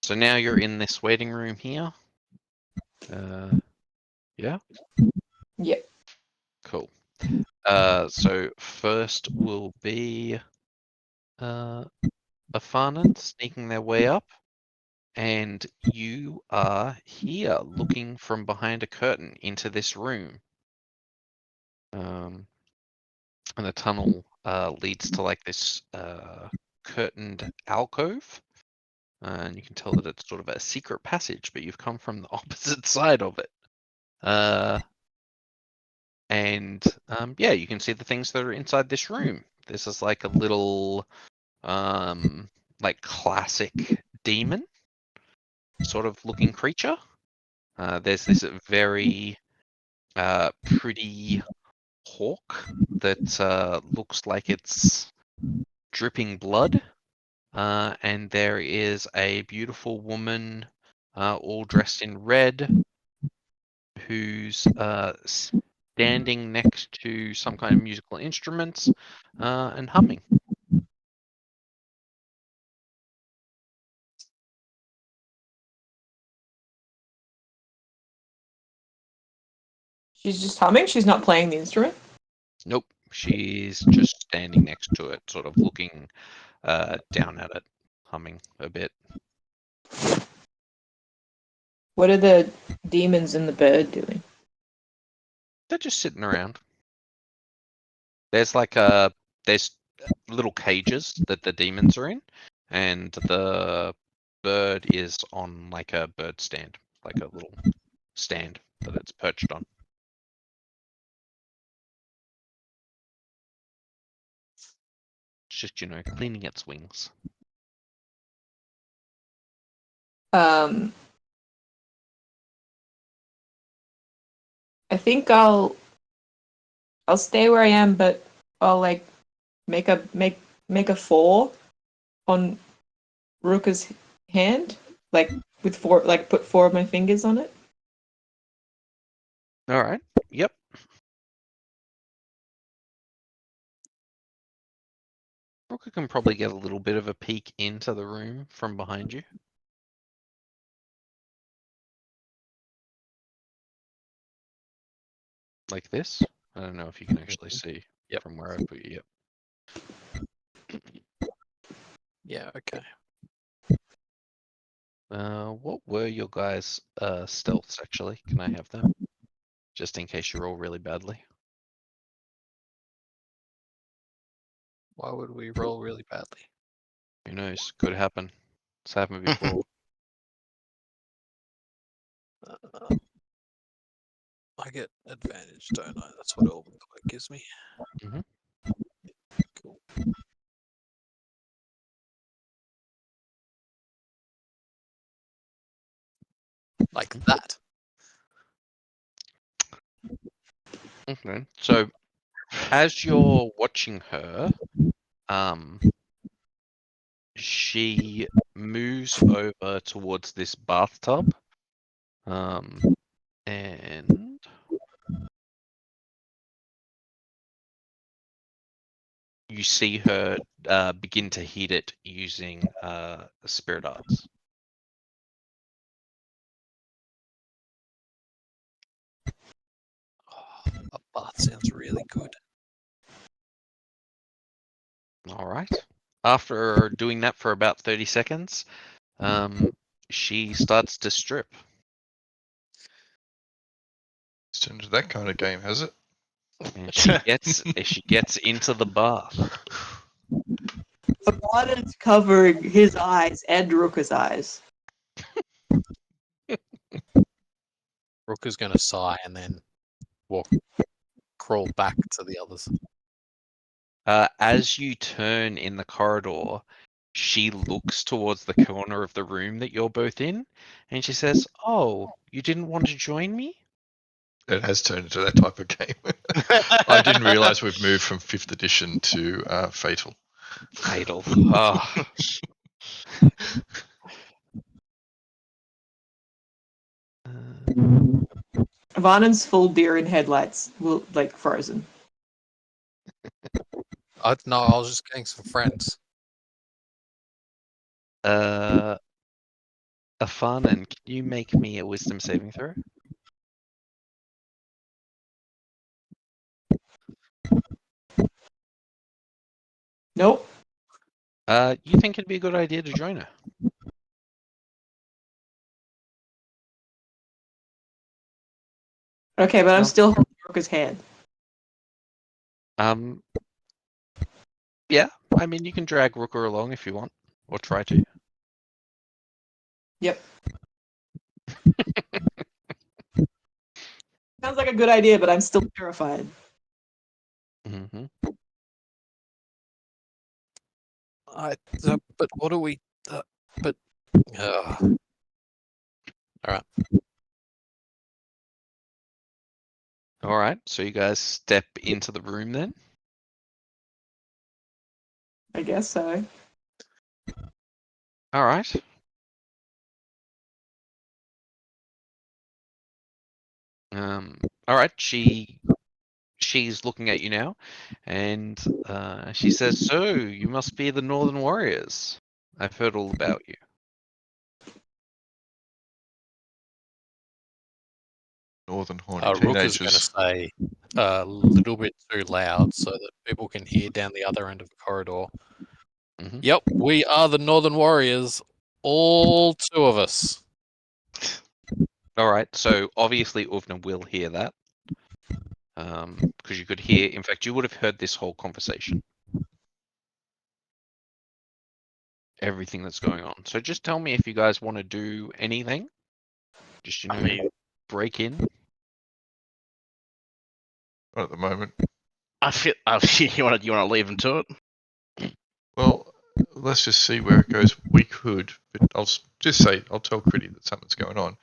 So now you're in this waiting room here. Yeah. Yep. Cool. So first will be Afanen sneaking their way up, and you are here looking from behind a curtain into this room. And the tunnel leads to like this curtained alcove. And you can tell that it's sort of a secret passage, but you've come from the opposite side of it. Yeah, you can see the things that are inside this room. This is like a little, like classic demon sort of looking creature. There's this very pretty hawk that looks like it's dripping blood. And there is a beautiful woman all dressed in red who's standing next to some kind of musical instruments and humming. She's just humming? She's not playing the instrument? Nope, she's just standing next to it, sort of looking down at it, humming a bit. What are the demons and the bird doing? They're just sitting around. There's there's little cages that the demons are in, and the bird is on like a bird stand, like a little stand that it's perched on. It's just, cleaning its wings. I think I'll stay where I am, but I'll like make a 4 on Rukka's hand, like with 4, like put 4 of my fingers on it. All right. Yep. Rukka can probably get a little bit of a peek into the room from behind you. Like this. I don't know if you can actually see from where I put you. Yep. Yeah, okay. What were your guys' stealths actually? Can I have them? Just in case you roll really badly. Why would we roll really badly? Who knows? Could happen. It's happened before. I get advantage, don't I? That's what Åvna gives me. Mhm. Cool. Like that. Okay. So as you're watching her, she moves over towards this bathtub, and you see her begin to heat it using spirit arts. Oh, a bath sounds really good. All right. After doing that for about 30 seconds, she starts to strip. It's turned into that kind of game, has it? And she gets into the bath. Paladin's covering his eyes and Rukka's eyes. Rukka's gonna sigh and then crawl back to the others. As you turn in the corridor, she looks towards the corner of the room that you're both in, and she says, "Oh, you didn't want to join me?" It has turned into that type of game. I didn't realise we've moved from 5th edition to Fatal. Fatal. Oh. Vanan's full deer in headlights will like frozen. No, I was just getting some friends. Afanen, can you make me a wisdom saving throw? Nope. You think it'd be a good idea to join her? Okay, but I'm No. still holding Rukka's hand. Yeah, I mean, you can drag Rukka along if you want, or try to. Yep. Sounds like a good idea, but I'm still terrified. Mm-hmm. But what do we? But. All right. All right, so you guys step into the room then. I guess so. All right. All right. She's looking at you now, and she says, "So you must be the Northern Warriors. I've heard all about you." Northern horny Rukka's going to teenagers. say a little bit too loud so that people can hear down the other end of the corridor. Mhm. Yep, we are the Northern Warriors, all 2 of us. All right. So obviously Åvna will hear that, because you could hear. In fact, you would have heard this whole conversation, everything that's going on. So just tell me if you guys want to do anything. Just I mean, break in. Not at the moment. I feel you want to leave them to it. Well, let's just see where it goes. We could, but I'll tell Kridi that something's going on.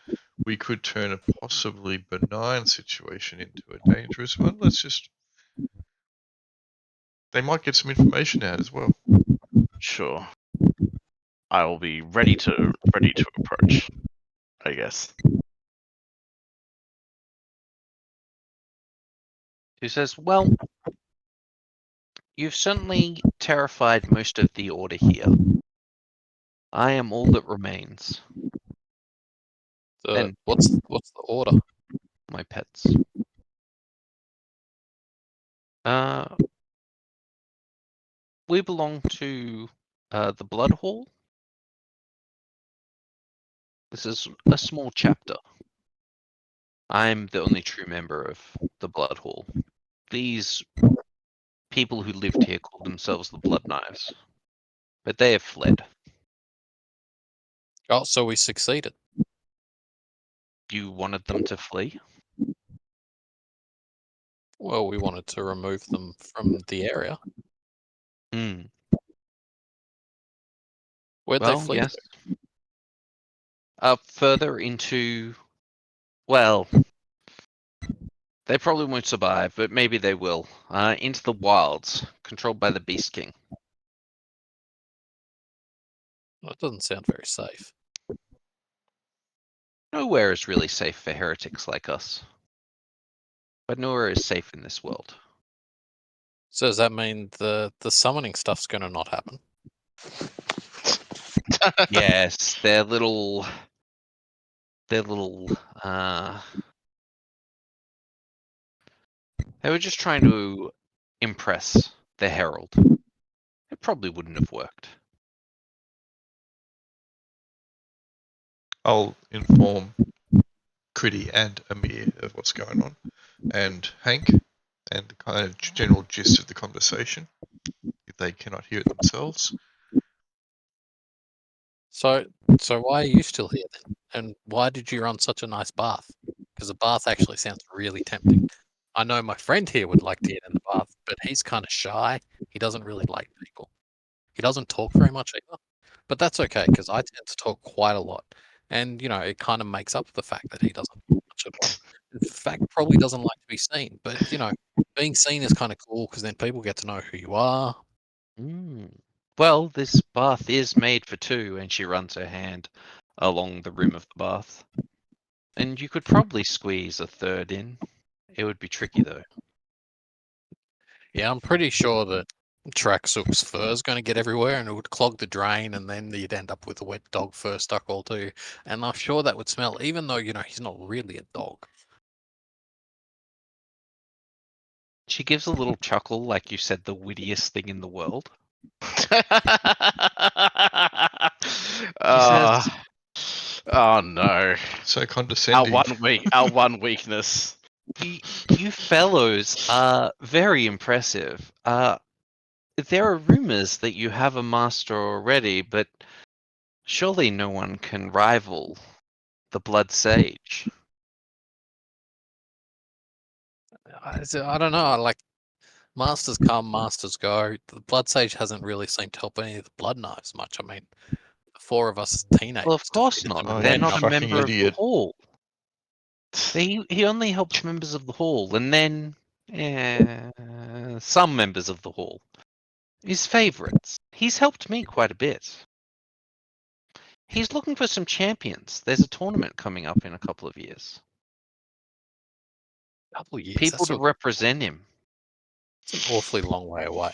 We could turn a possibly benign situation into a dangerous one. They might get some information out as well. Sure. I will be ready to approach, I guess. Who says, "Well, you've certainly terrified most of the Order here. I am all that remains. And What's the order? my pets. We belong to the Blood Hall. This is a small chapter. I'm the only true member of the Blood Hall. These people who lived here called themselves the Bloodknives, but they have fled. Oh, so we succeeded. You wanted them to flee? Well, we wanted to remove them from the area. Hmm. Where'd they Well, flee yes. to? Further into... Well, they probably won't survive, but maybe they will. Into the wilds, controlled by the Beast King. That doesn't sound very safe. Nowhere is really safe for heretics like us. But nowhere is safe in this world. So does that mean the summoning stuff's going to not happen? Yes, they're little... They were just trying to impress the Herald. It probably wouldn't have worked. I'll inform Kridi and Amir of what's going on, and Hank, and the kind of general gist of the conversation, if they cannot hear it themselves. So why are you still here then? And why did you run such a nice bath? Because a bath actually sounds really tempting. I know my friend here would like to get in the bath, but he's kind of shy. He doesn't really like people. He doesn't talk very much either. But that's okay, because I tend to talk quite a lot. And, it kind of makes up for the fact that he doesn't talk much at all. In fact, probably doesn't like to be seen. But, being seen is kind of cool because then people get to know who you are. Well, this bath is made for 2, and she runs her hand along the rim of the bath. And you could probably squeeze a 3rd in. It would be tricky, though. Yeah, I'm pretty sure that Traxuk's fur is going to get everywhere and it would clog the drain, and then you'd end up with a wet dog fur stuck all too. And I'm sure that would smell, even though, he's not really a dog. She gives a little chuckle like you said the wittiest thing in the world. Oh no. So condescending. Our one weakness. You fellows are very impressive. there are rumors that you have a master already, but surely no one can rival the Blood Sage. I don't know. Like, masters come, masters go. The Blood Sage hasn't really seemed to help any of the Bloodknives much. I mean, the four of us as teenagers. Well, of course defeated not. them Oh, They're and you not a nothing. fucking member of the idiot. Hall. He only helps members of the Hall, and then some members of the Hall. His favourites. He's helped me quite a bit. He's looking for some champions. There's a tournament coming up in a couple of years. Couple of years. People to represent him. That's an awfully long way away.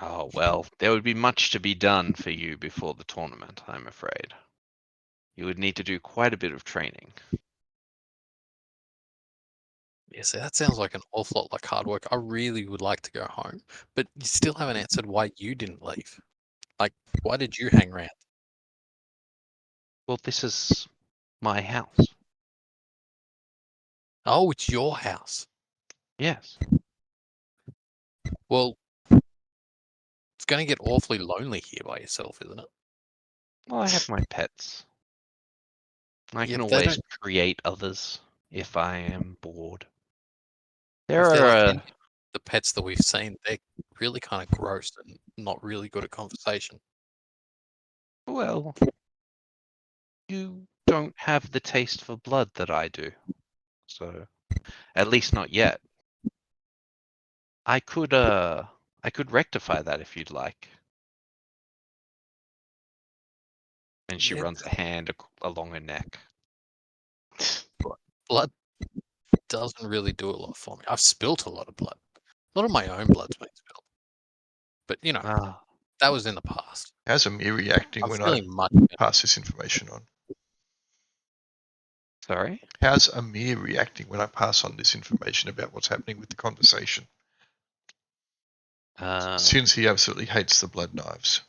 Oh, well, there would be much to be done for you before the tournament, I'm afraid. You would need to do quite a bit of training. Yeah, see, that sounds like an awful lot like hard work. I really would like to go home, but you still haven't answered why you didn't leave. Like, why did you hang around? Well, this is my house. Oh, it's your house. Yes. Well, it's going to get awfully lonely here by yourself, isn't it? Well, I have my pets. I Yeah, can but they always don't. create others if I am bored. If There they're like are, any of the pets that we've seen, they're really kind of gross and not really good at conversation. well, you don't have the taste for blood that I do. So, at least not yet. I could rectify that if you'd like. And she Yeah, runs a hand along her neck. blood doesn't really do a lot for me. I've spilt a lot of blood. A lot of my own blood's been spilled. But, you know, Ah, that was in the past. How's Amir reacting I'm when I feeling much better. pass this information on? sorry? How's Amir reacting when I pass on this information about what's happening with the conversation? Since he absolutely hates the blood knives.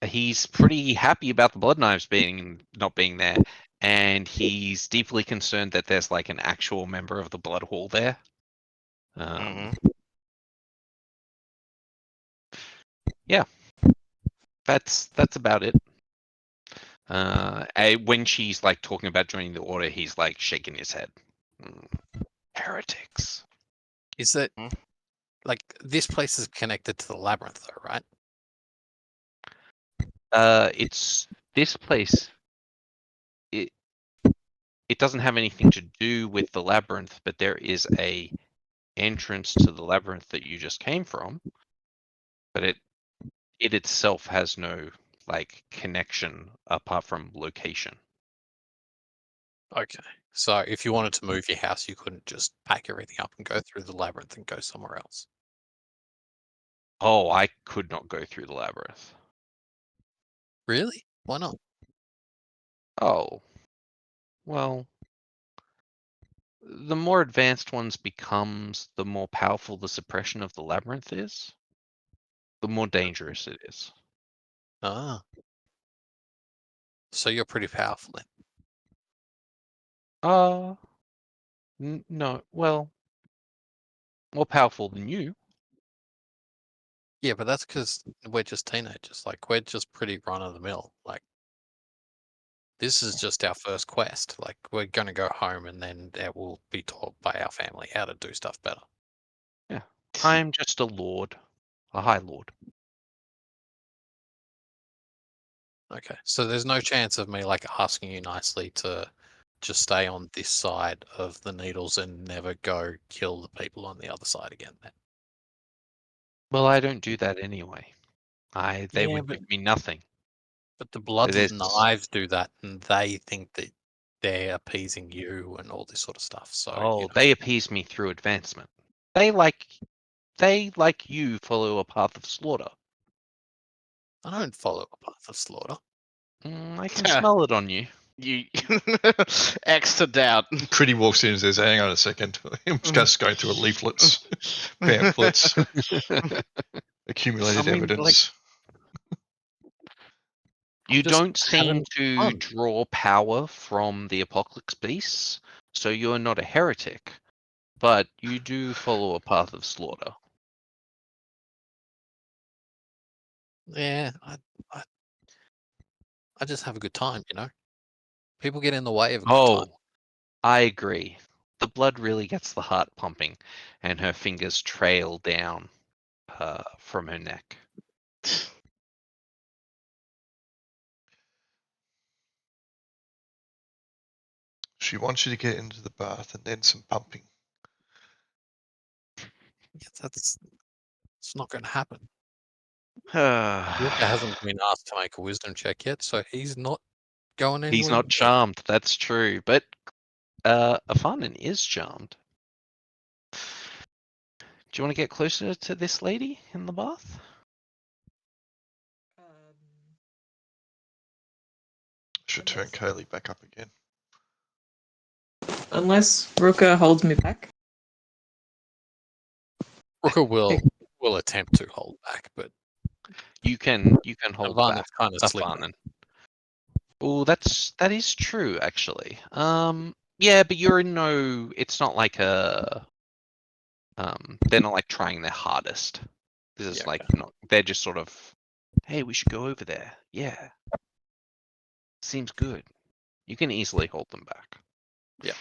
He's pretty happy about the Bloodknives not being there, and he's deeply concerned that there's like an actual member of the Blood Hall there. Yeah, that's about it. When she's like talking about joining the order, he's like shaking his head. Heretics. Is that, like, this place is connected to the labyrinth, though, right? It's this place. It doesn't have anything to do with the labyrinth, but there is a entrance to the labyrinth that you just came from. But it itself has no like connection apart from location. Okay. So if you wanted to move your house, you couldn't just pack everything up and go through the labyrinth and go somewhere else. Oh, I could not go through the labyrinth. Really? Why not? Oh, well, the more advanced ones becomes, the more powerful the suppression of the labyrinth is, the more dangerous it is. Ah. So you're pretty powerful then. No, well, more powerful than you. Yeah, but that's because we're just teenagers. Like, we're just pretty run of the mill. Like, this is just our first quest. Like, we're going to go home and then we'll be taught by our family how to do stuff better. Yeah, I'm just a lord, a high lord. Okay. So there's no chance of me, like, asking you nicely to just stay on this side of the needles and never go kill the people on the other side again then. Well, I don't do that anyway. They Yeah, would give me nothing. but the blood There's knives do that, and they think that they're appeasing you and all this sort of stuff. So, Oh, they appease me through advancement. They like you follow a path of slaughter. I don't follow a path of slaughter. I can smell it on you. You X to doubt. Kridi walks in and says, hang on a second. I'm just going through leaflets, pamphlets, accumulated evidence. You just don't seem having to fun. draw power from the Apocalypse beasts, so you're not a heretic, but you do follow a path of slaughter. Yeah, I just have a good time, you know. People get in the way of a good Oh, time. I agree. The blood really gets the heart pumping, and her fingers trail down from her neck. She wants you to get into the bath and then some pumping. Yeah, it's not going to happen. He's Rukka hasn't been asked to make a wisdom check yet, so he's not going anywhere. not charmed, that's true. But Afanen is charmed. Do you want to get closer to this lady in the bath? Should turn Kaylee back up again. Unless Rukka holds me back. Rukka will attempt to hold back, but You can hold Afanen's back kind of slippery. Afanen. Oh, that is true actually. Yeah, but you're in no. It's not like a. They're not like trying their hardest. This is Yeah, like okay. not. They're just sort of, hey, we should go over there. Yeah, seems good. You can easily hold them back. Yeah.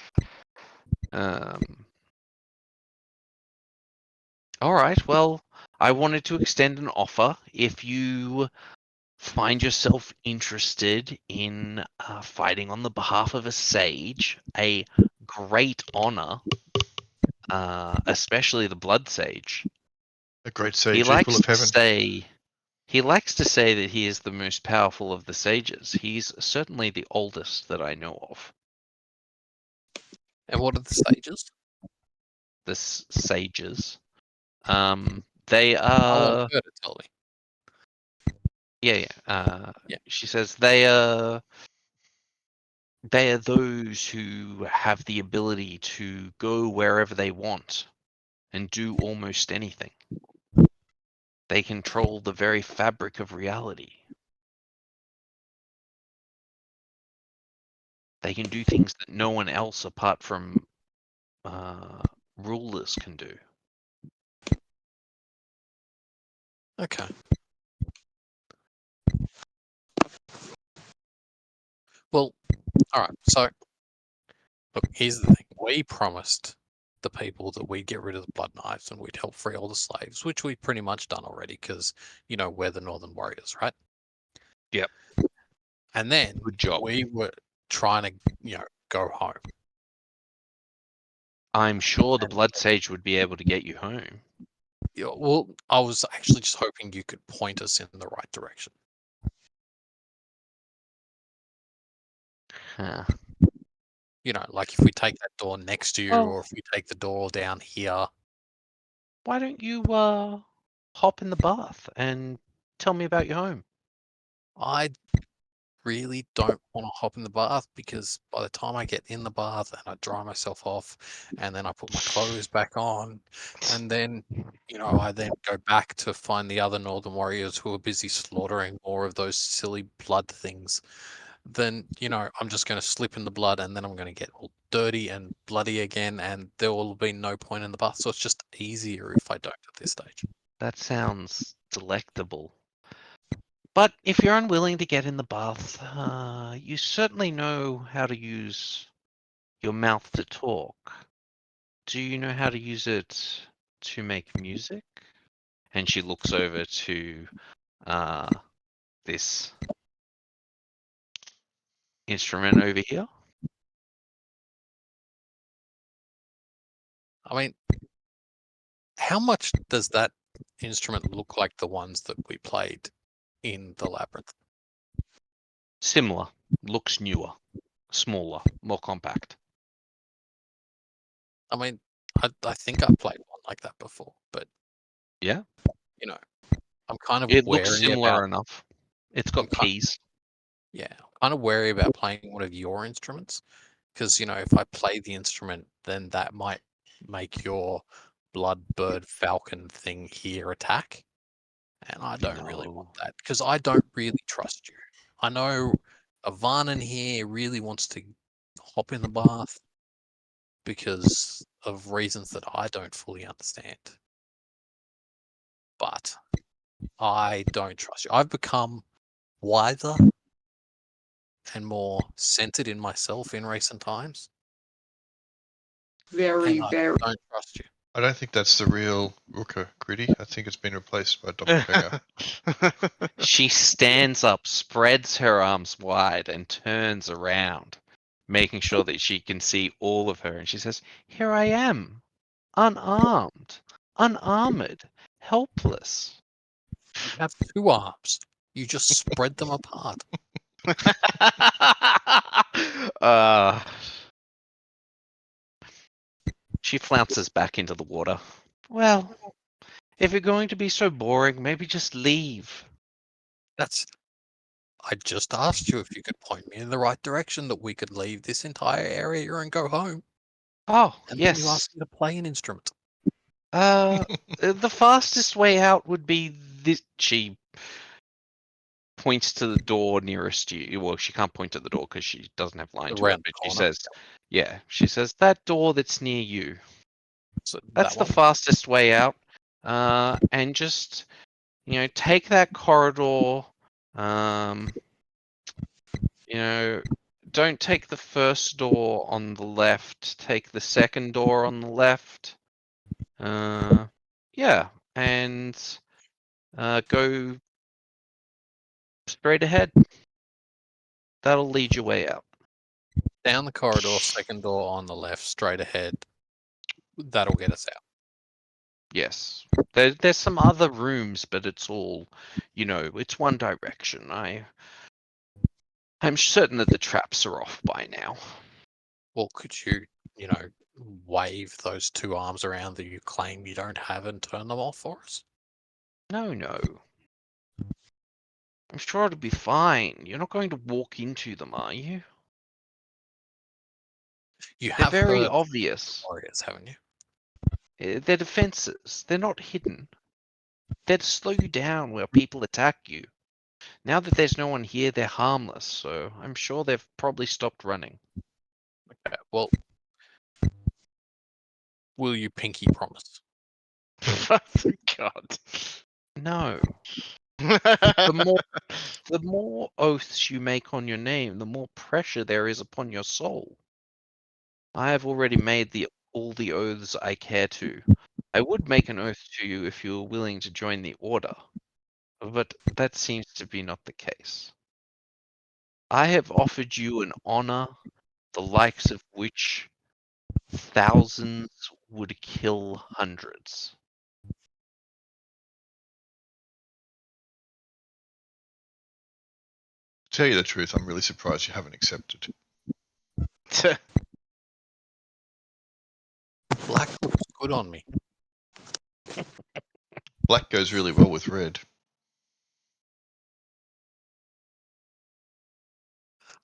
All right. Well, I wanted to extend an offer. If you find yourself interested in fighting on the behalf of a sage, a great honor, especially the blood sage. A great He sage, likes equal of to heaven. say that he is the most powerful of the sages. He's certainly the oldest that I know of. And what are the stages? The sages. They I want are. her to tell me. Yeah. Yeah. She says they are those who have the ability to go wherever they want and do almost anything. They control the very fabric of reality. They can do things that no one else apart from rulers can do. Okay. Well, all right. So, look, here's the thing. We promised the people that we'd get rid of the Bloodknives and we'd help free all the slaves, which we've pretty much done already because, you know, we're the Northern Warriors, right? Yep. And then Good job. we were trying to, you know, go home. I'm sure the Blood Sage would be able to get you home. Yeah, well, I was actually just hoping you could point us in the right direction. Huh. You know, like if we take that door next to you or if we take the door down here. Why don't you hop in the bath and tell me about your home? I really don't want to hop in the bath because by the time I get in the bath and I dry myself off and then I put my clothes back on and then, you know, I then go back to find the other Northern Warriors who are busy slaughtering more of those silly blood things, then, you know, I'm just going to slip in the blood and then I'm going to get all dirty and bloody again and there will be no point in the bath. So it's just easier if I don't at this stage. That sounds delectable. But if you're unwilling to get in the bath, you certainly know how to use your mouth to talk. Do you know how to use it to make music? And she looks over to this instrument over here. I mean, how much does that instrument look like the ones that we played in the labyrinth? Similar. Looks newer. Smaller. More compact. I mean, I think I've played one like that before, but Yeah. you know, I'm kind of It looks wary similar about. enough. It's I'm got keys. Yeah, I'm kind of wary about playing one of your instruments because you know if I play the instrument, then that might make your blood bird falcon thing here attack, and I don't really want No. that because I don't really trust you. I know Afanen here really wants to hop in the bath because of reasons that I don't fully understand. But I don't trust you. I've become wiser and more centered in myself in recent times, Very, and I very. don't trust you. I don't think that's the real Rukka, Kridi. I think it's been replaced by Doppelganger. She stands up, spreads her arms wide, and turns around, making sure that she can see all of her. And she says, "Here I am, unarmed, unarmored, helpless." You have 2 arms. You just spread them apart. uh, she flounces back into the water. Well, if you're going to be so boring, maybe just leave. I just asked you if you could point me in the right direction that we could leave this entire area and go home. Oh, And then you yes. asked me to play an instrument. The fastest way out would be this. She points to the door nearest you. Well, she can't point at the door because she doesn't have line to it. Around the But she corner. says, "Yeah." She says that door that's near you. So That's that the one. fastest way out. And just take that corridor. Don't take the first door on the left. Take the second door on the left. Yeah, and go straight ahead. That'll lead your way out. Down the corridor, second door on the left, straight ahead. That'll get us out. Yes. There's some other rooms, but it's all, it's one direction. I'm certain that the traps are off by now. Well, could you, wave those 2 arms around that you claim you don't have and turn them off for us? No. I'm sure it'll be fine. You're not going to walk into them, are you? You They're have very heard obvious. warriors, haven't you? They're defenses. They're not hidden. They're to slow you down where people attack you. Now that there's no one here, they're harmless, so I'm sure they've probably stopped running. Okay, well, will you pinky promise? God. No. The more oaths you make on your name, the more pressure there is upon your soul. I have already made all the oaths I care to. I would make an oath to you if you were willing to join the order, but that seems to be not the case. I have offered you an honor, the likes of which thousands would kill hundreds. To tell you the truth, I'm really surprised you haven't accepted. Black looks good on me. Black goes really well with red.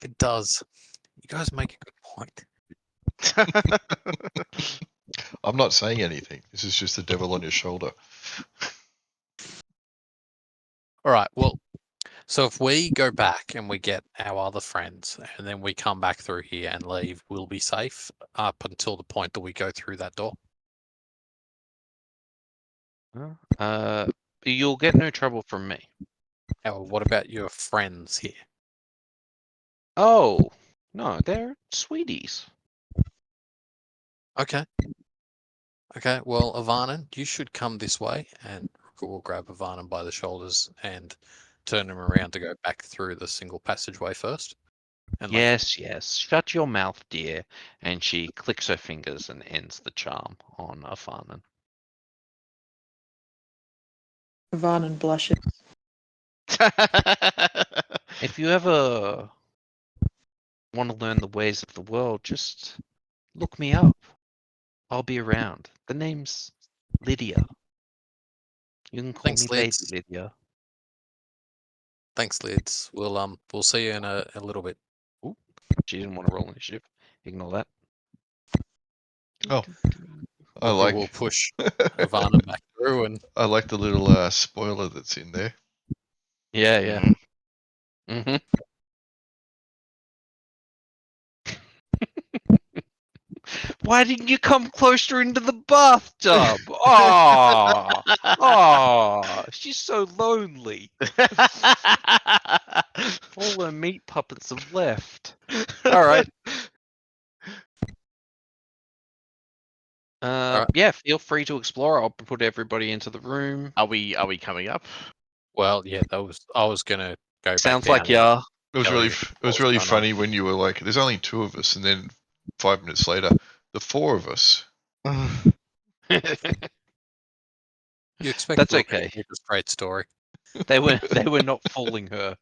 It does. You guys make a good point. I'm not saying anything. This is just the devil on your shoulder. All right, well, so if we go back and we get our other friends and then we come back through here and leave, we'll be safe up until the point that we go through that door. You'll get no trouble from me. Now, what about your friends here? Oh, no, they're sweeties. Okay. Okay, well, Afanen, you should come this way, and we'll grab Afanen by the shoulders and turn him around to go back through the single passageway first. And Yes. Shut your mouth, dear. And she clicks her fingers and ends the charm on Afanen. Afanen blushes. If you ever want to learn the ways of the world, just look me up. I'll be around. The name's Lydia. You can call Thanks, me Lady Lids. Lydia. Thanks, Lids. We'll see you in a little bit. Ooh, she didn't want to roll initiative. Ignore that. Oh, I Rukka like. will push Afanen back through, and I like the little spoiler that's in there. Yeah. Mm-hmm. Why didn't you come closer into the bathtub? Oh, she's so lonely. All her meat puppets have left. All right. Alright. Yeah, feel free to explore. I'll put everybody into the room. Are we coming up? Well, yeah, I was gonna go Sounds back like down. yeah. It was Tell really you it what was was really going on. funny when you were like, "There's only two of us," and then 5 minutes later, the four of us. You expect That's Rukka to okay. keep a straight story. They were not fooling her.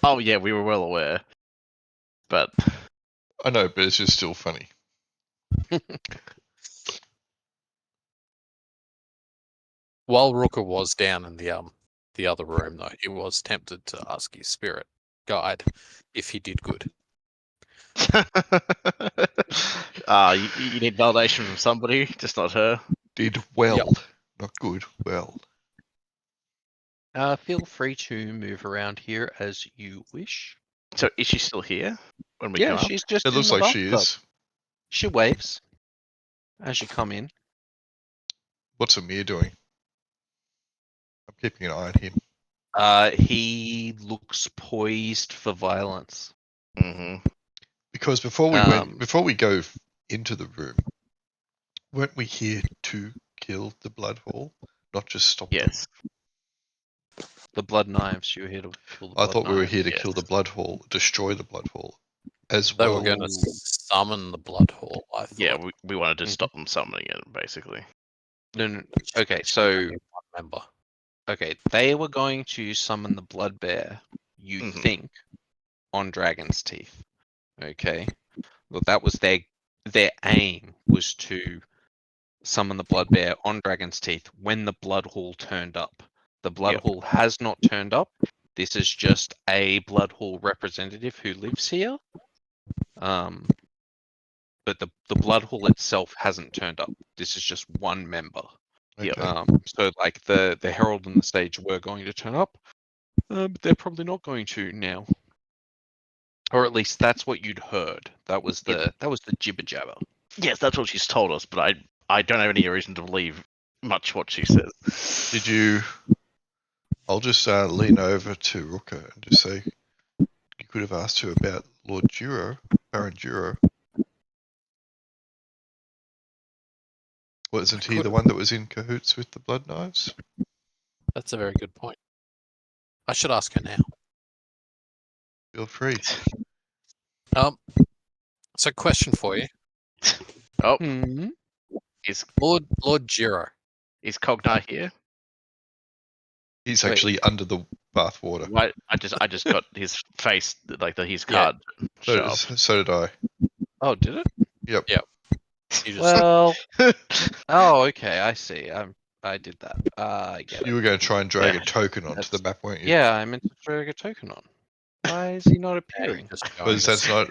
Oh yeah, we were well aware. But I know, but it's just still funny. While Rukka was down in the other room, though, he was tempted to ask his spirit guide if he did good. you need validation from somebody, just not her. Did well, not good. Well, Feel free to move around here as you wish. So is she still here when we Yeah, come up? she's just it in looks the like she bathtub. is. She waves as you come in. What's Amir doing? I'm keeping an eye on him He looks poised for violence. Mm-hmm. because before we go into the room, weren't we here to kill the blood hall, not just stop them? Yes. The Bloodknives. You're here to kill the I thought we were here to yes. kill the blood hall, destroy the blood hall, as They well. were going to summon the blood hall. I thought. Yeah, we wanted to Mhm. stop them summoning it, basically. No. which Okay, actually so only one member. okay, they were going to summon the blood bear. You Mhm. think on Dragon's Teeth? Okay, well that was their aim was to summon the blood bear on Dragon's Teeth when the blood hall turned up. The blood Yep. hall has not turned up. This is just a blood hall representative who lives here. But the blood hall itself hasn't turned up. This is just one member. Yep. So like the herald and the stage were going to turn up, but they're probably not going to now. Or at least that's what you'd heard. That was the jibber jabber. Yes, that's what she's told us, but I don't have any reason to believe much what she says. Did you? I'll just lean over to Rukka and just say, you could have asked her about Lord Duro, Baron Duro. Wasn't he the could've. one that was in cahoots with the Bloodknives? That's a very good point. I should ask her now. Feel free. So question for you, Oh, Hmm. is Lord Jiro. Cognar here? He's Wait. actually under the bathwater. Why? I just got his face, like his Yeah. card show up. So did I. Oh, did it? You just Well. Oh, okay. I see. I did that. I get You it. were going to try and drag Yeah. a token onto That's- the map, weren't you? Yeah, I meant to drag a token on. Why is he not yeah, appearing? you're just going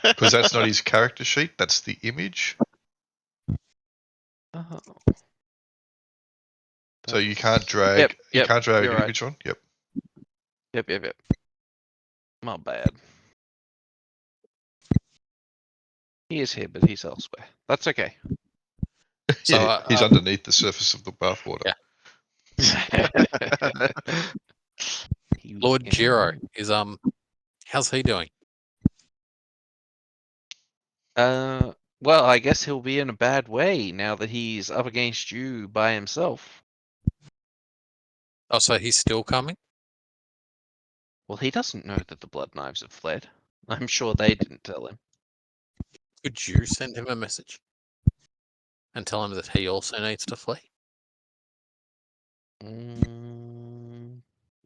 Because that's not his character sheet. That's the image. Oh. So you That's- can't drag. Yep, you yep, can't drag you're an right. image on. Yep. Yep. My bad. He is here, but he's elsewhere. That's okay. So, Yeah, he's underneath the surface of the bathwater. Yeah. He was Lord in- Jiro is how's he doing? Well, I guess he'll be in a bad way now that he's up against you by himself. Oh, so he's still coming? Well, he doesn't know that the Bloodknives have fled. I'm sure they didn't tell him. Could you send him a message and tell him that he also needs to flee?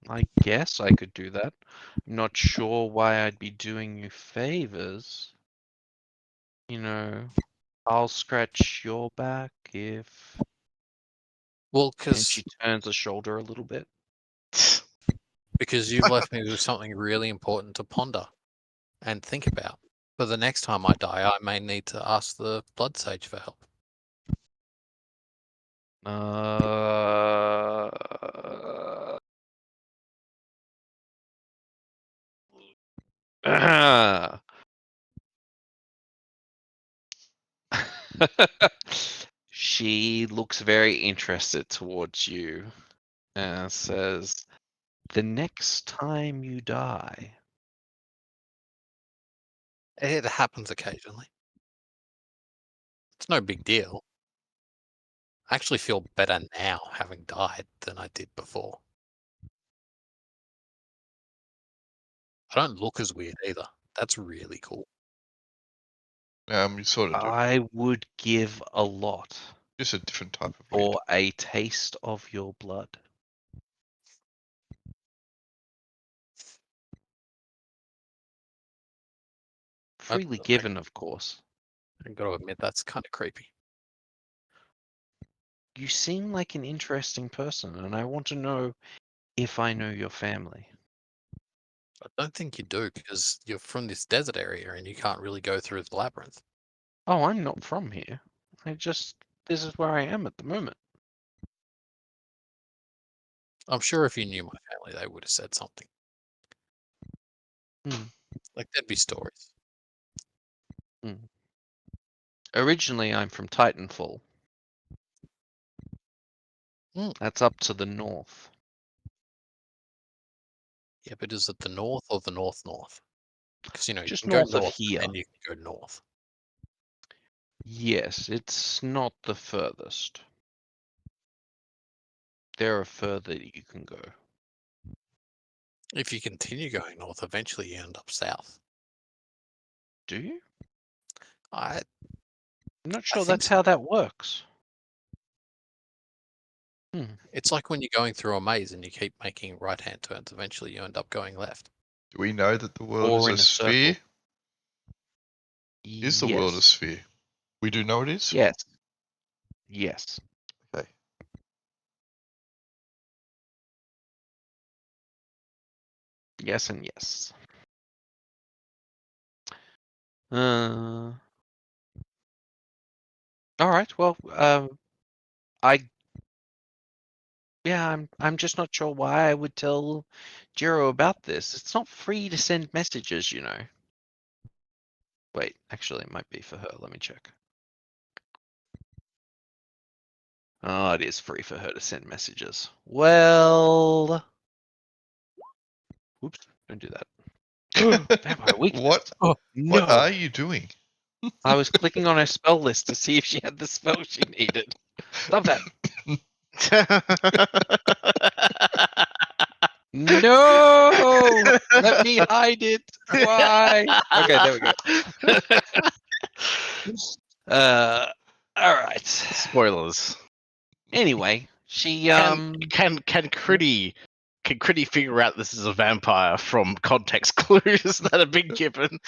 I guess I could do that. I'm not sure why I'd be doing you favors. You know, I'll scratch your back if... Well, And she turns a shoulder a little bit. because you've left me with something really important to ponder and think about. For the next time I die, I may need to ask the Blood Sage for help. She looks very interested towards you and says, "The next time you die." It happens occasionally. It's no big deal. I actually feel better now having died than I did before. I don't look as weird either. That's really cool. You sort of do. I would give a lot Just a different type of weird. for a taste of your blood. Freely That's given, of course. I got to admit, that's kind of creepy. You seem like an interesting person, and I want to know if I know your family. I don't think you do because you're from this desert area and you can't really go through the labyrinth. Oh, I'm not from here. This is where I am at the moment. I'm sure if you knew my family, they would have said something. Hmm. Like, there'd be stories. Originally, I'm from Titanfall. Hmm. That's up to the north. Yeah, but is it the north or the north-north? Because, you Just can go north of north here. and you can go north. Yes, it's not the furthest. There are further you can go. If you continue going north, eventually you end up south. Do you? I I'm not sure think that's so. how that works. It's like when you're going through a maze and you keep making right-hand turns. Eventually you end up going left. Do we know that the world Or is in a a sphere? circle. Is the world a sphere? We do know it is? Yes. Yes. Okay. Yes and yes. All right. Well, I'm just not sure why I would tell Jiro about this. It's not free to send messages, you know. Wait, actually, it might be for her. Let me check. Oh, it is free for her to send messages. Well, whoops, don't do that. Vampire weakness. What? Oh, no. What are you doing? I was clicking on her spell list to see if she had the spell she needed. Stop that. No! Let me hide it. Why? Okay, there we go. All right. Spoilers. Anyway, she Can Kridi figure out this is a vampire from context clues that have been given?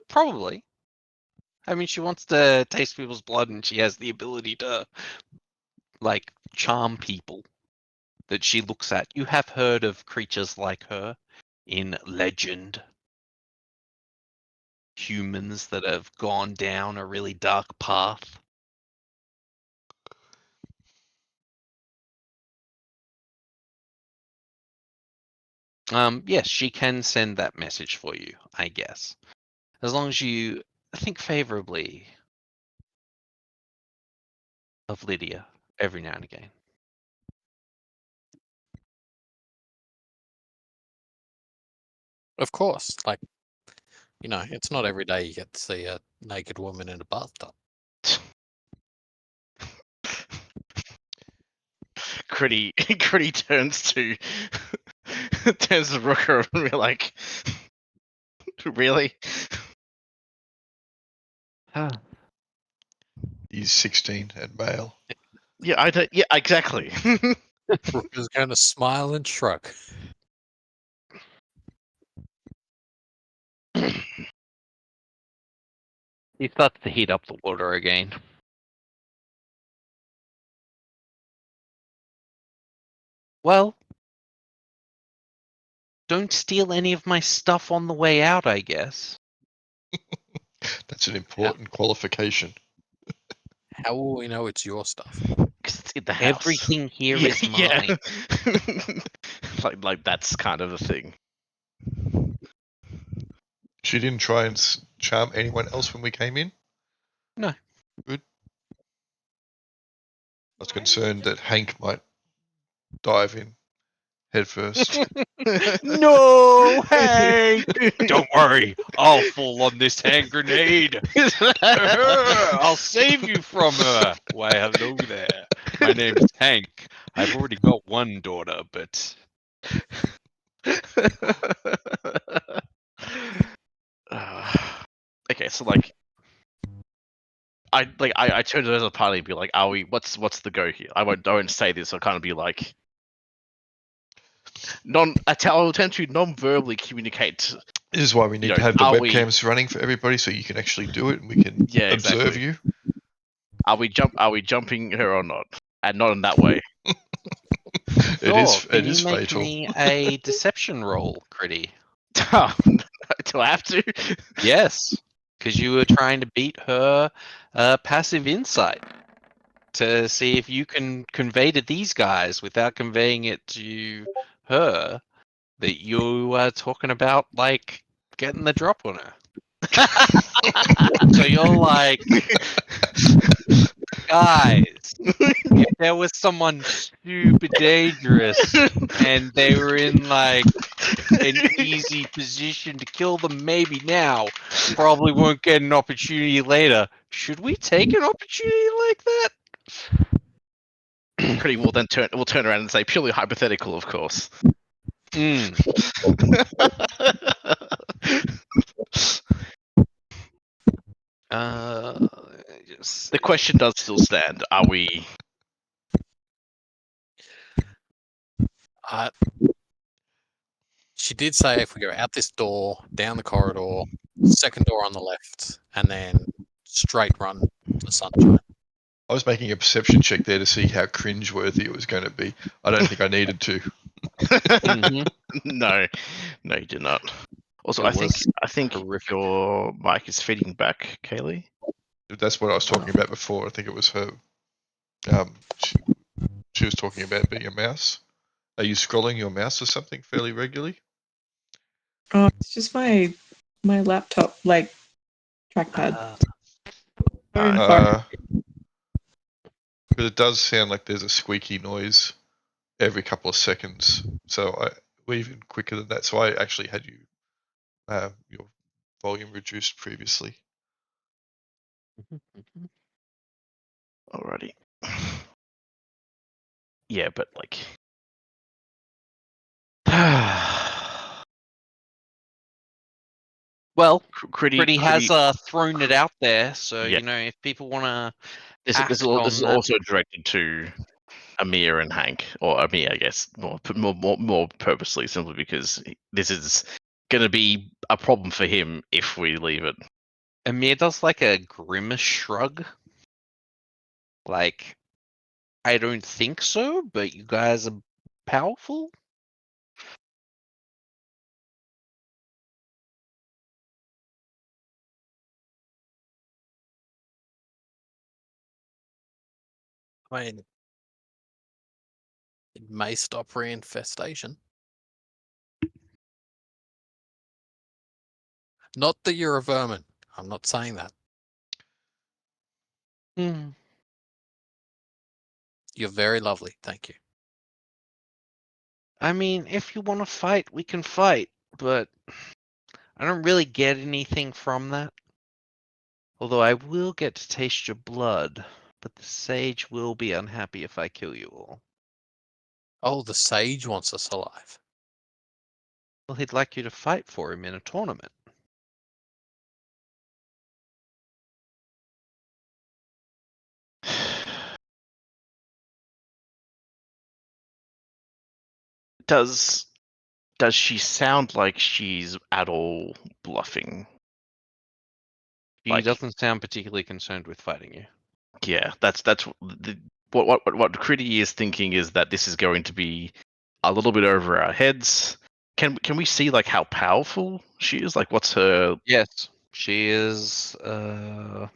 probably. I mean, she wants to taste people's blood, and she has the ability to like charm people that she looks at. You have heard of creatures like her in legend. Humans that have gone down a really dark path. Yes, she can send that message for you, I guess. As long as you think favorably of Lydia every now and again. Of course. Like, it's not every day you get to see a naked woman in a bathtub. Kridi turns to Rukka and we're like, really? He's 16 and male. Yeah, I don't. Yeah, exactly. Rukka's going to smile and shrug. He starts to heat up the water again. Well, don't steal any of my stuff on the way out, I guess. That's an important qualification. How will we know it's your stuff? Because it's in the house. Everything here is mine. like that's kind of a thing. She didn't try and charm anyone else when we came in? No. Good. I was concerned that Hank might dive in head first. No, Hank! Don't worry, I'll fall on this hand grenade. I'll save you from her. Why, hello there. My name's Hank. I've already got one daughter, but Okay, so like, I turned to the party and be like, "Are we? What's the go here?" I won't say this. I'll kind of be like, I'll attempt to non-verbally communicate. This is why we need You to know, have the are we- webcams running for everybody so you can actually do it and we can Yeah, observe exactly. you. Are we jumping her or not? And not in that way. sure. It Can is you make fatal. me a deception roll, Kridi? Do I have to? Yes, because you were trying to beat her passive insight to see if you can convey to these guys without conveying it to her that you are talking about like getting the drop on her. So you're like, guys, if there was someone super dangerous and they were in like an easy position to kill them maybe now, probably won't get an opportunity later. Should we take an opportunity like that? Kridi will then turn around and say, purely hypothetical, of course. Mm. Just The question does still stand. Are we? She did say if we go out this door, down the corridor, second door on the left, and then straight run to Sunshine. I was making a perception check there to see how cringe-worthy it was going to be. I don't think I needed to. Mhm. No, you did not. Also, It I think horrific. your mic is feeding back, Kaylee. That's what I was talking about before. I think it was her. She was talking about being a mouse. Are you scrolling your mouse or something fairly regularly? It's just my laptop, like trackpad. Very far. But it does sound like there's a squeaky noise every couple of seconds. So we're even quicker than that. So I actually had you your volume reduced previously. Alrighty. Yeah, but like. Well, Kridi Kridi has thrown it out there, so Yeah. you know if people want to This act is on that. also directed to Amir and Hank, or Amir, I guess, more purposely, simply because this is going to be a problem for him if we leave it. Amir does like a grimace shrug. Like, I don't think so, but you guys are powerful. I mean, it may stop reinfestation. Not that you're a vermin. I'm not saying that. You're very lovely. Thank you. I mean, if you want to fight, we can fight, but I don't really get anything from that. Although I will get to taste your blood, but the sage will be unhappy if I kill you all. Oh, the sage wants us alive. Well, he'd like you to fight for him in a tournament. Does she sound like she's at all bluffing? He Like- doesn't sound particularly concerned with fighting you. Yeah, that's what Kridi is thinking is that this is going to be a little bit over our heads. Can we see like how powerful she is? Like, what's her? Yes, she is. I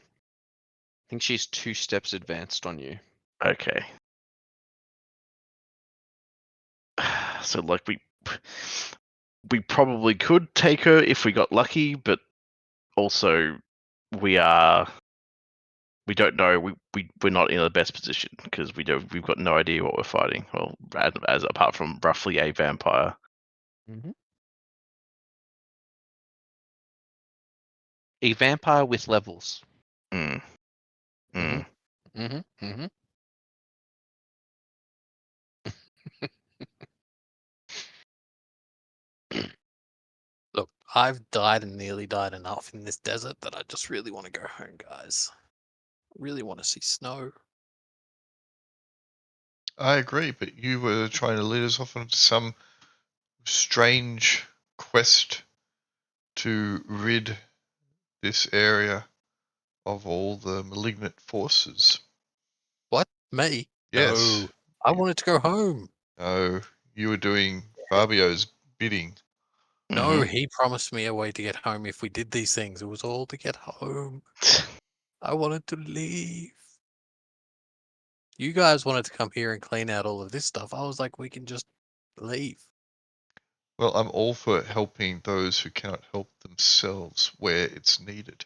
think she's 2 steps advanced on you. Okay. So like we probably could take her if we got lucky, but also we don't know. We're not in the best position because we've got no idea what we're fighting. Well, as apart from roughly a vampire. Mm-hmm. A vampire with levels. Mm. Mm. Mm-hmm. Mm-hmm. Look, I've died and nearly died enough in this desert that I just really want to go home, guys. Really want to see snow. I agree, but you were trying to lead us off onto some strange quest to rid this area of all the malignant forces. What? Me? Yes. No. I wanted to go home. No, you were doing Fabio's bidding. No, Mhm. he promised me a way to get home if we did these things. It was all to get home. I wanted to leave. You guys wanted to come here and clean out all of this stuff. I was like, we can just leave. Well, I'm all for helping those who cannot help themselves where it's needed.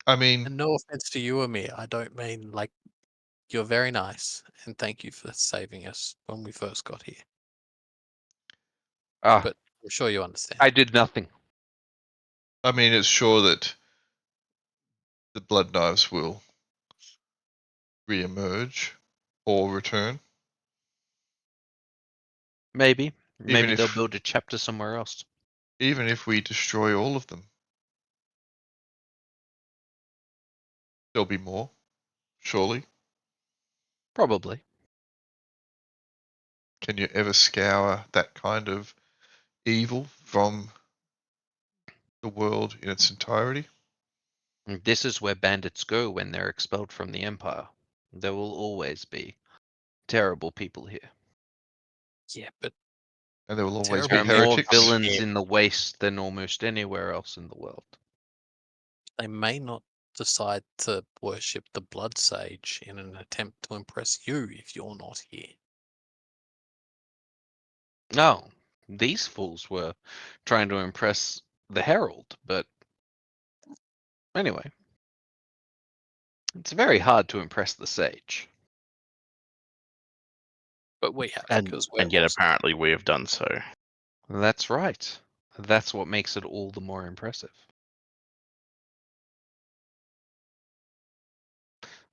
I mean, And no offense to you or me, I don't mean like you're very nice and thank you for saving us when we first got here. Ah, But I'm sure you understand. I did nothing. it's sure that the Bloodknives will re-emerge or return, Maybe. even Maybe they'll if build a chapter somewhere else. even if we destroy all of them. There'll be more, surely. Probably. Can you ever scour that kind of evil from the world in its entirety? This is where bandits go when they're expelled from the Empire. There will always be terrible people here. Yeah, but And there will always There be are Terrible more heretics. people villains here. in the Waste than almost anywhere else in the world. They may not decide to worship the Blood Sage in an attempt to impress you if you're not here. No, these fools were trying to impress the Herald, but anyway. It's very hard to impress the Sage. But we have, And because we're yet lost. apparently we have done so. That's right. That's what makes it all the more impressive.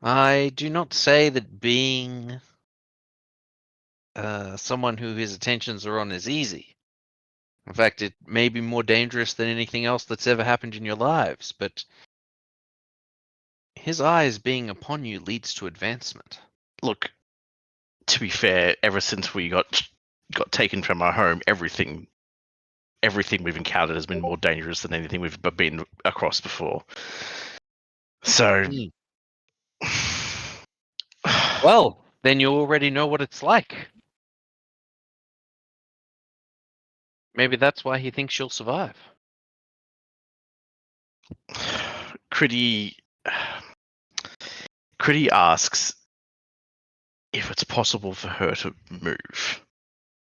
I do not say that being someone who his attentions are on is easy. In fact, it may be more dangerous than anything else that's ever happened in your lives, but his eyes being upon you leads to advancement. Look, to be fair, ever since we got taken from our home, everything we've encountered has been more dangerous than anything we've been across before. So, Well, then you already know what it's like. Maybe that's why he thinks you'll survive. Kridi asks if it's possible for her to move.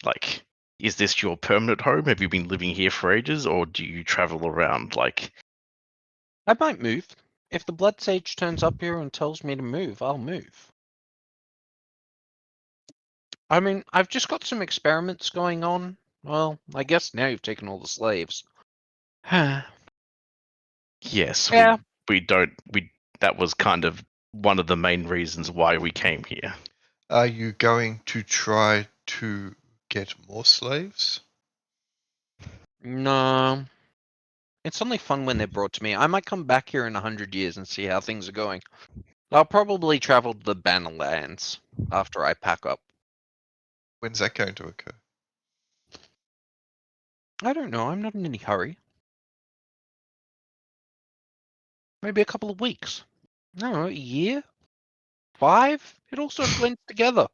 Like, is this your permanent home? Have you been living here for ages, or do you travel around? Like, I might move. If the Blood Sage turns up here and tells me to move, I'll move. I mean, I've just got some experiments going on. Well, I guess now you've taken all the slaves. yes, Yeah. that was kind of one of the main reasons why we came here. Are you going to try to get more slaves? No. It's only fun when they're brought to me. I might come back here in 100 years and see how things are going. I'll probably travel to the Bannerlands after I pack up. When's that going to occur? I don't know. I'm not in any hurry. Maybe a couple of weeks. I don't know, a year? 5? It all sort of blends together.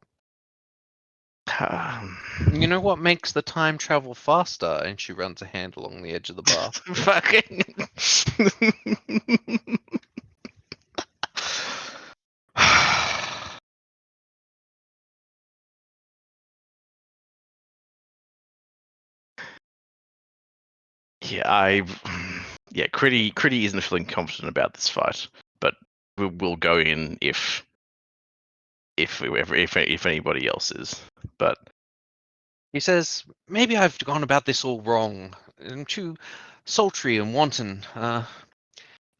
You know what makes the time travel faster? And she runs a hand along the edge of the bar. Fucking. Yeah, Kridi isn't feeling confident about this fight, but we'll go in if anybody else is. But He says, maybe I've gone about this all wrong. I'm too sultry and wanton. Let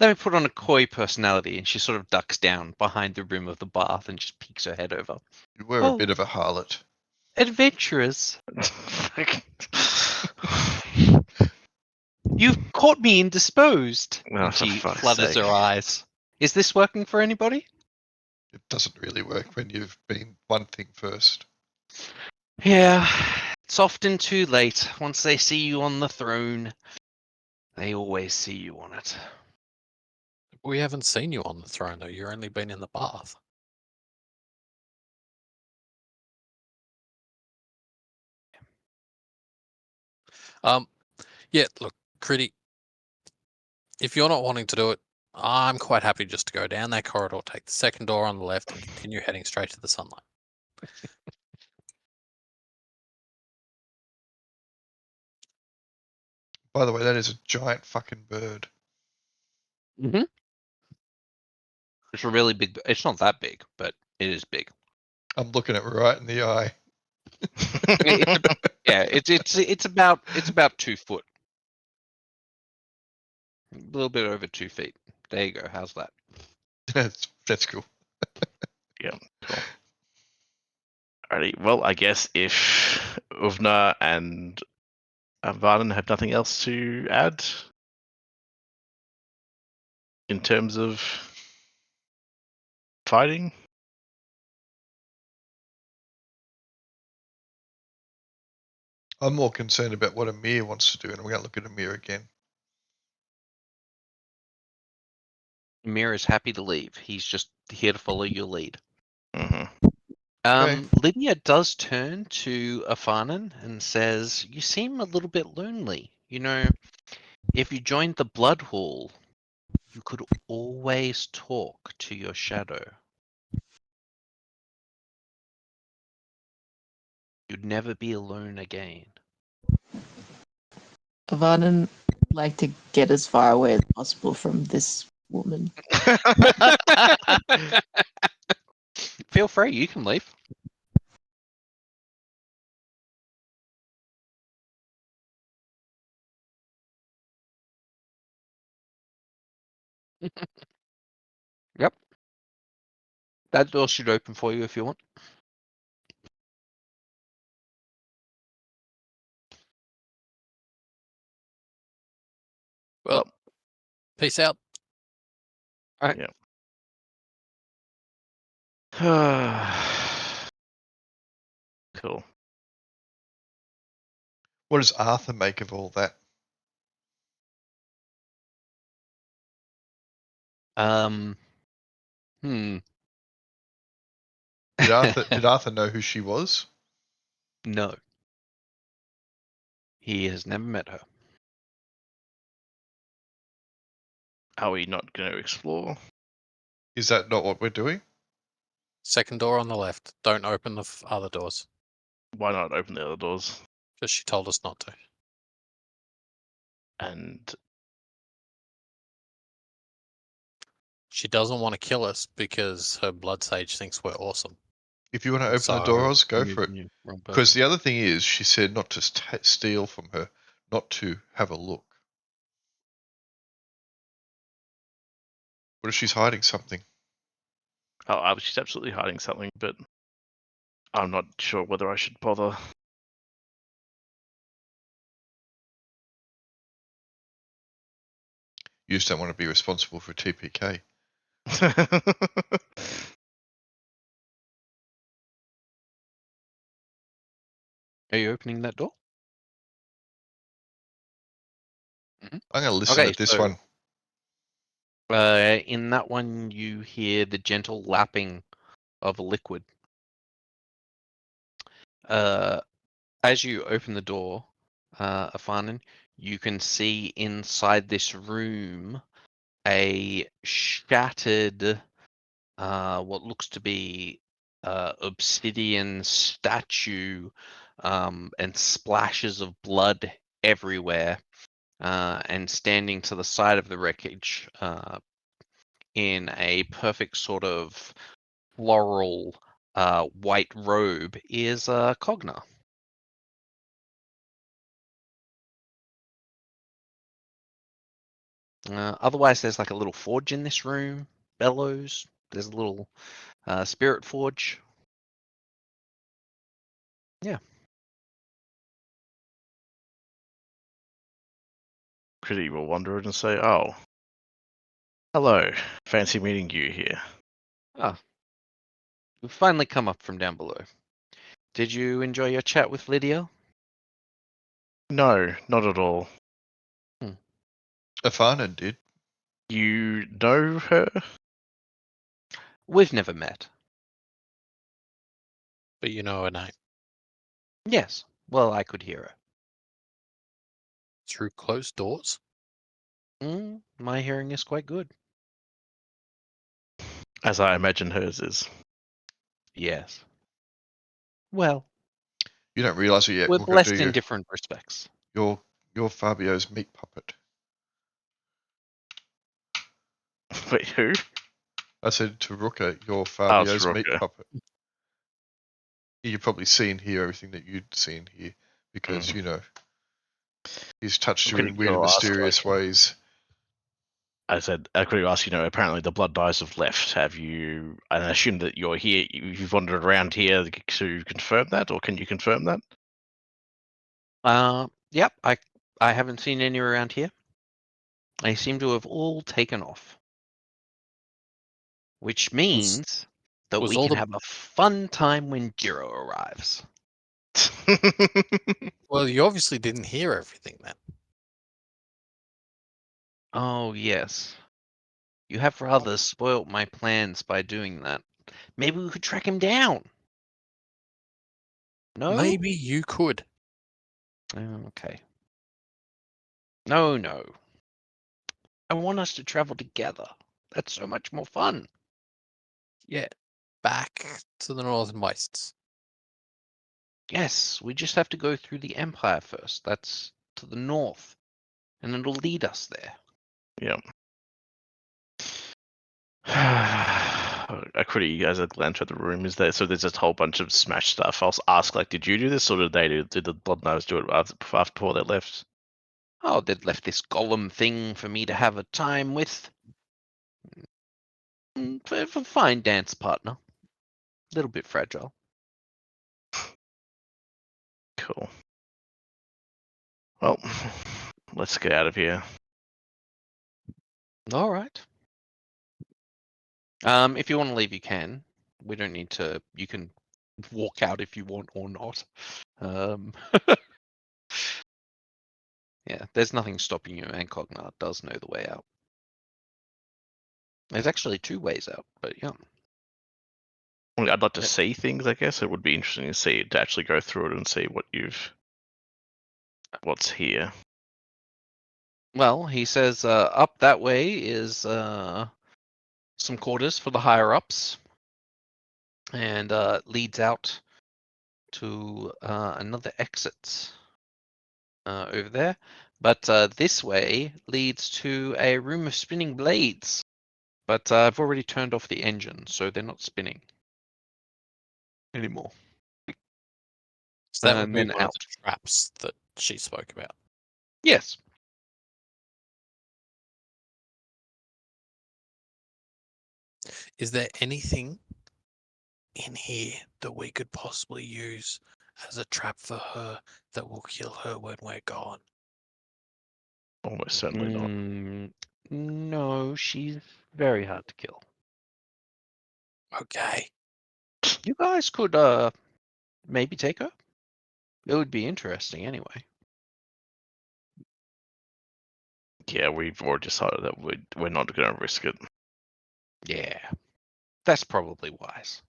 me put on a coy personality, and she sort of ducks down behind the rim of the bath and just peeks her head over. You were a bit of a harlot. Adventurers, you've caught me indisposed. Oh, And for she fuck's flutters sake. her eyes. Is this working for anybody? It doesn't really work when you've been one thing first. Yeah, it's often too late. Once they see you on the throne, they always see you on it. We haven't seen you on the throne, though. You've only been in the bath. Yeah, look, Kridi, if you're not wanting to do it, I'm quite happy just to go down that corridor, take the second door on the left, and continue heading straight to the sunlight. By the way, that is a giant fucking bird. Mm-hmm. It's a really big. It's not that big, but it is big. I'm looking it right in the eye. Yeah, it's about 2 foot. A little bit over 2 feet. There you go. How's that? That's cool. Yeah, cool. Alrighty, well, I guess if Åvna and Varden have nothing else to add in terms of fighting. I'm more concerned about what Amir wants to do, and we're going to look at Amir again. Amir is happy to leave. He's just here to follow your lead. Mm-hmm. Okay. Lydia does turn to Afanen and says, "You seem a little bit lonely. You know, if you joined the Blood Hall, you could always talk to your shadow. You'd never be alone again." Afanen like to get as far away as possible from this woman. Feel free, you can leave. Yep. That door should open for you if you want. Well, peace out. Cool. What does Arthur make of all that? Hmm. Did Arthur know who she was? No. He has never met her. Are we not going to explore? Is that not what we're doing? Second door on the left. Don't open the other doors. Why not open the other doors? Because she told us not to. And She doesn't want to kill us because her blood sage thinks we're awesome. If you want to open the So- doors, go for it. Yeah, wrong person. Because the other thing is, she said not to steal from her, not to have a look. What if she's hiding something? she's absolutely hiding something, but I'm not sure whether I should bother. You just don't want to be responsible for TPK. Are you opening that door? I'm going to listen Okay, at this so- one. In that one, you hear the gentle lapping of a liquid. As you open the door, Afanen, you can see inside this room a shattered, what looks to be obsidian statue, and splashes of blood everywhere. and standing to the side of the wreckage in a perfect sort of floral white robe is Cogna. Otherwise, there's like a little forge in this room, bellows. There's a little spirit forge. Yeah. Kridi will wonder and say, "Oh, hello. Fancy meeting you here." Ah, we've finally come up from down below. Did you enjoy your chat with Lydia? No, not at all. Afanen did. You know her? We've never met. But you know her name. Yes. Well, I could hear her. Through closed doors? My hearing is quite good. As I imagine hers is. Yes. Well, You don't realise it yet, we're Rukka, blessed do in you? different respects. You're Fabio's meat puppet. Wait, who? I said to Rukka, you're Oh, it's Fabio's meat Rukka. puppet. You've probably seen here everything that you'd seen here because, Mm. you know, he's touched you Could in you weird and go ask, mysterious like- ways. I said, I could ask, apparently the Bloodknives have left. Have you, and I assume that you're here, you've wandered around here to confirm that, or can you confirm that? Yep, I haven't seen any around here. They seem to have all taken off. Which means that was we all can the- have a fun time when Jiro arrives. Well, you obviously didn't hear everything then. Oh, yes. You have rather spoilt my plans by doing that. Maybe we could track him down. No? Maybe you could. Oh, okay. No. I want us to travel together. That's so much more fun. Yeah. Back to the Northern Wastes. Yes, we just have to go through the Empire first. That's to the north. And it'll lead us there. Yep. I Kridi, as I glance at the room, is there? So there's a whole bunch of smashed stuff. I'll ask, like, did you do this, or did they do? Did the Bloodknives do it before they left? Oh, they'd left this golem thing for me to have a time with. For a fine dance partner. A little bit fragile. Cool. Well, let's get out of here. All right. If you want to leave, you can. We don't need to. You can walk out if you want or not. Yeah, there's nothing stopping you, and Cognar does know the way out. There's actually 2 ways out, but yeah. I mean, I'd like to Yep. see things. I guess it would be interesting to actually go through it and see what's here. Well, he says up that way is some quarters for the higher ups, and leads out to another exit over there. But this way leads to a room of spinning blades. But I've already turned off the engine, so they're not spinning anymore. So that would And be then one of out. the traps that she spoke about. Yes. Is there anything in here that we could possibly use as a trap for her that will kill her when we're gone? Almost certainly not. No, she's very hard to kill. Okay. You guys could maybe take her. It would be interesting anyway. Yeah, we've already decided that we're not going to risk it. Yeah, that's probably wise.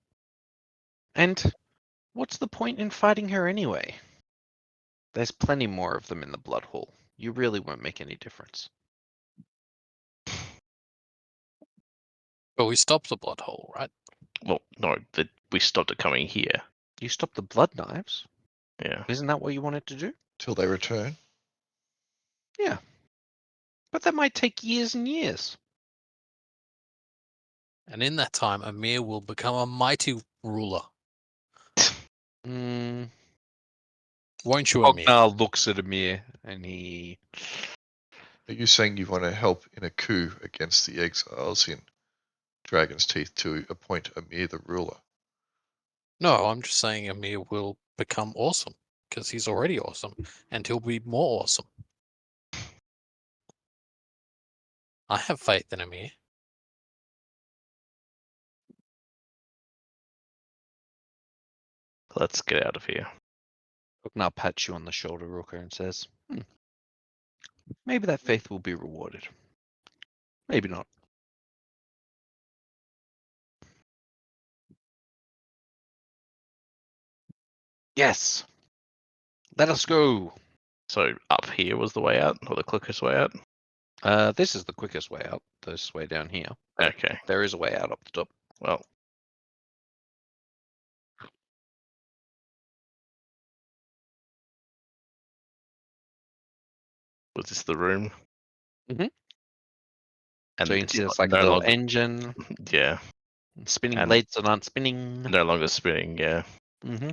And what's the point in fighting her anyway? There's plenty more of them in the blood hall. You really won't make any difference. But we stopped the blood hole, right? Well, no, we stopped it coming here. You stopped the Bloodknives. Yeah. Isn't that what you wanted to do? Till they return. Yeah. But that might take years and years. And in that time, Amir will become a mighty ruler. Mm. Won't you, Amir? Åvna looks at Amir and he. Are you saying you want to help in a coup against the exiles in Dragon's Teeth to appoint Amir the ruler? No, I'm just saying Amir will become awesome because he's already awesome, and he'll be more awesome. I have faith in Amir. Let's get out of here. Åvna pats you on the shoulder, Rukka, and says, maybe that faith will be rewarded. Maybe not. Yes. Let us go. So up here was the way out, or the quickest way out? This is the quickest way out. This way down here. Okay. There is a way out up the top. Well. Was this the room? Mhm. And So you can it's see there's like no a little longer, engine, yeah, spinning and- blades that aren't spinning. no longer spinning. Yeah, Mm-hmm.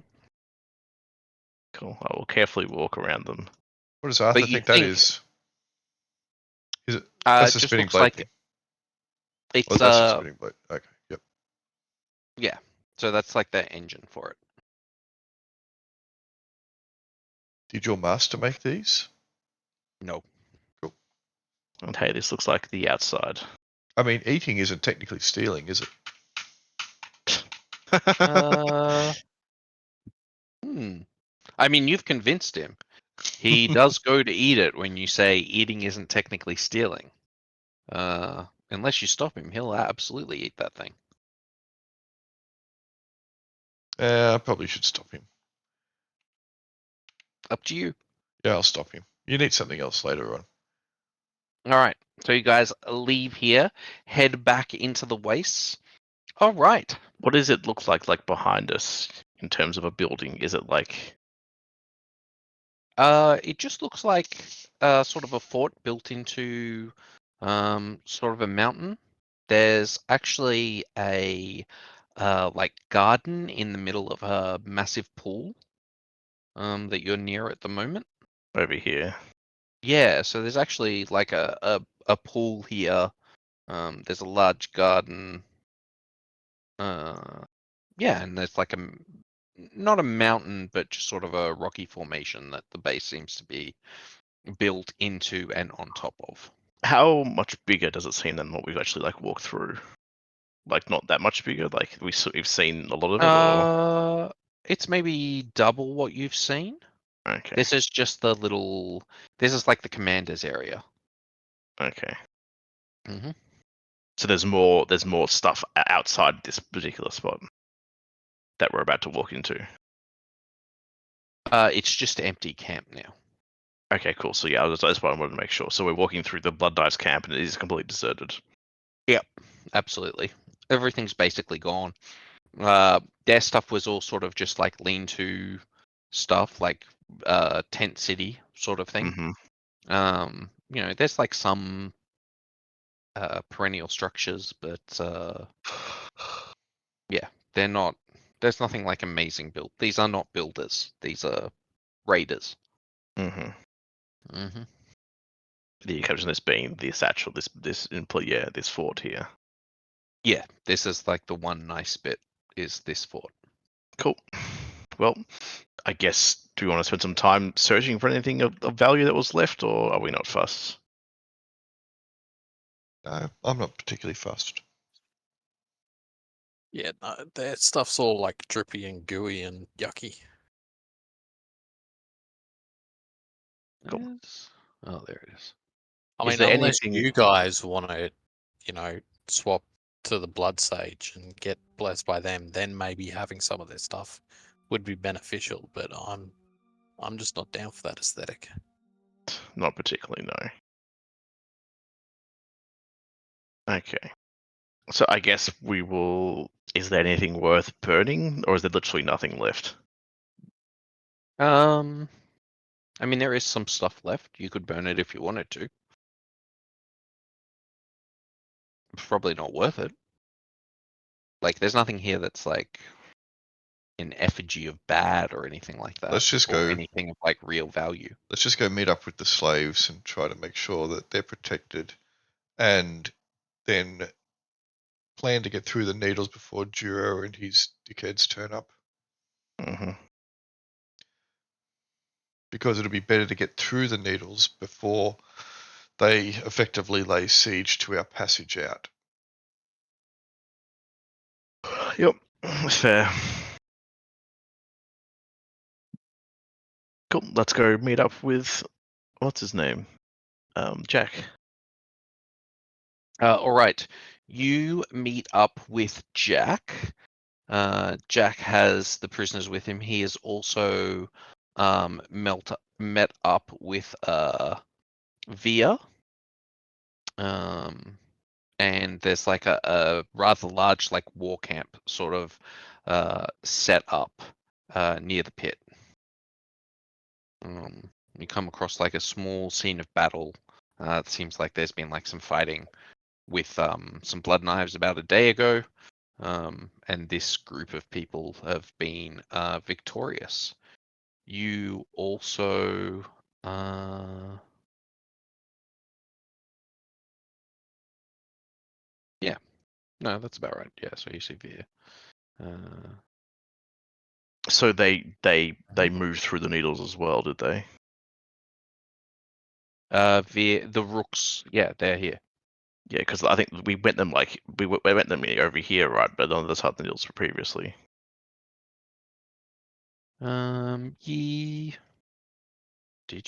cool. I will carefully walk around them. What does Arthur But you think that think- is? Is it? It That's the just spinning looks blade like thing. it's Oh, that's the spinning blade. Okay, yep. yeah. So that's like the engine for it. Did your master make these? No. And hey, this looks like the outside. I mean, eating isn't technically stealing, is it? I mean, you've convinced him. He does go to eat it when you say eating isn't technically stealing. Unless you stop him, he'll absolutely eat that thing. I probably should stop him. Up to you. Yeah, I'll stop him. You need something else later on. All right. So you guys leave here, head back into the wastes. All right. What does it look like behind us in terms of a building? Is it like It just looks like sort of a fort built into sort of a mountain. There's actually a like garden in the middle of a massive pool that you're near at the moment. over here? Yeah, so there's actually like a pool here. There's a large garden. Yeah, and there's like not a mountain, but just sort of a rocky formation that the base seems to be built into and on top of. How much bigger does it seem than what we've actually like walked through? Like not that much bigger. Like we've seen a lot of it. Or? It's maybe double what you've seen. Okay. This is just the little. This is like the commander's area. Okay. Mm-hmm. So there's more stuff outside this particular spot that we're about to walk into. It's just empty camp now. Okay, cool. So yeah, that's what I wanted to make sure. So we're walking through the Bloodknives camp and it is completely deserted. Yep, absolutely. Everything's basically gone. Their stuff was all sort of just like lean-to stuff, like tent city sort of thing. Mm-hmm. There's like some perennial structures, but yeah, they're not. There's nothing like amazing built. These are not builders. These are raiders. Mm-hmm. Mm-hmm. The exception this being this actual this fort here. Yeah, this is like the one nice bit is this fort. Cool. Well, I guess do we want to spend some time searching for anything of value that was left, or are we not fussed? No, I'm not particularly fussed. Yeah, no, their stuff's all like drippy and gooey and yucky. Cool. Oh, there it is. I Is mean, there unless anything- you guys want to, swap to the Blood Sage and get blessed by them, then maybe having some of their stuff would be beneficial. But I'm just not down for that aesthetic. Not particularly, no. Okay. So I guess we will. Is there anything worth burning, or is there literally nothing left? I mean, there is some stuff left. You could burn it if you wanted to. it's probably not worth it. Like, there's nothing here that's like an effigy of bad or anything like that. Let's just or go. anything of like real value. Let's just go meet up with the slaves and try to make sure that they're protected, and then plan to get through the needles before Duro and his dickheads turn up. Hmm. Because it'll be better to get through the needles before they effectively lay siege to our passage out. Yep, that's fair. Cool. Let's go meet up with what's his name, Jack. All right, you meet up with Jack. Jack has the prisoners with him. He is also met up with Via. And there's like a rather large like war camp sort of set up near the pit. You come across like a small scene of battle. It seems like there's been like some fighting with some Bloodknives about a day ago. And this group of people have been victorious. You also yeah, no, that's about right. Yeah, so you see Via. So they moved through the needles as well, did they? Via the Rooks, yeah, they're here. Yeah, because I think we went them we went them over here, right? But on the side of the needles previously. Did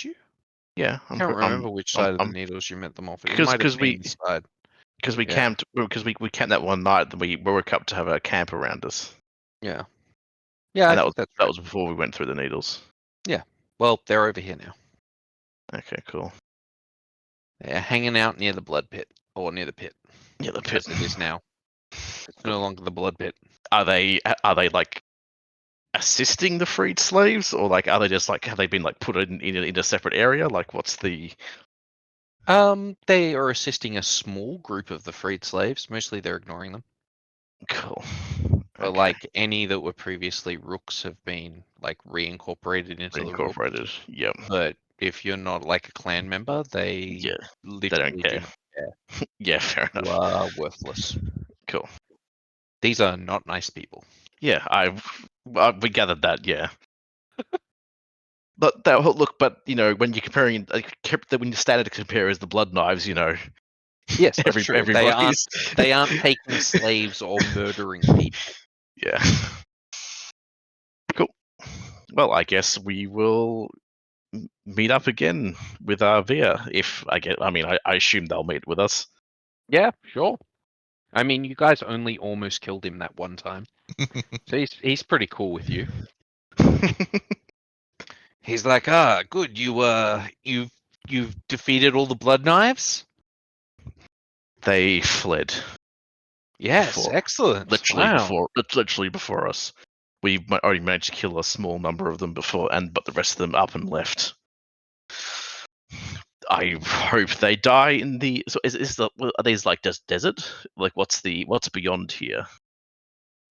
you? Yeah, I can't remember which side of the needles you met them off. It might have been this side. Because we Yeah. camped that one night, and we woke up to have a camp around us. Yeah. Yeah, And I that think was that was before we went through the needles. well, they're over here now. Okay, cool. They're hanging out near the blood pit. Or near the pit. Yeah, the pit. As it is now. It's no longer the blood pit. Are they like assisting the freed slaves, or like are they just like have they been like put in a separate area? Like what's the They are assisting a small group of the freed slaves. Mostly they're ignoring them. cool? But Okay. like any that were previously Rooks have been like reincorporated into the Rook. Incorporated. Yep. But if you're not like a clan member, they Yeah. literally They don't care. do not care. Yeah, fair You enough. are worthless. Cool. These are not nice people. Yeah, we gathered that. Yeah. But look, but you know, when you're comparing, when your standard to compare is the Bloodknives, you know, Yes, that's true. everybody's They aren't taking slaves or murdering people. Yeah. Cool. Well, I guess we will meet up again with Via. I assume they'll meet with us. Yeah, sure. I mean, you guys only almost killed him that one time, so he's pretty cool with you. He's like, good. You've defeated all the Bloodknives. They fled. Yes, excellent. Literally before us. We already managed to kill a small number of them before, but the rest of them up and left. I hope they die in the. So are these like just desert? Like what's beyond here?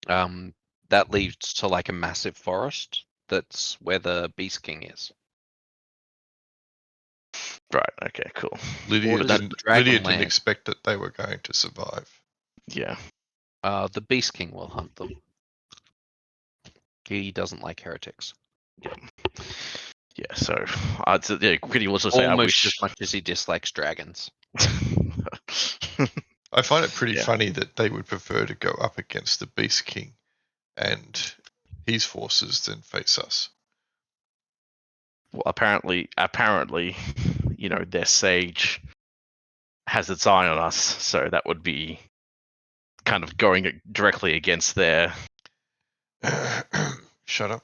That leads to like a massive forest. That's where the Beast King is. Right. Okay. Cool. Lydia Borders of didn't Dragonland. expect that they were going to survive. Yeah. The Beast King will hunt them. He doesn't like heretics. Yeah. Yeah. So, Kridi will also say, Almost I wish as much as he dislikes dragons. I find it pretty Yeah. funny that they would prefer to go up against the Beast King and his forces than face us. Well, apparently, you know, their sage has its eye on us, so that would be kind of going directly against their. Shut up.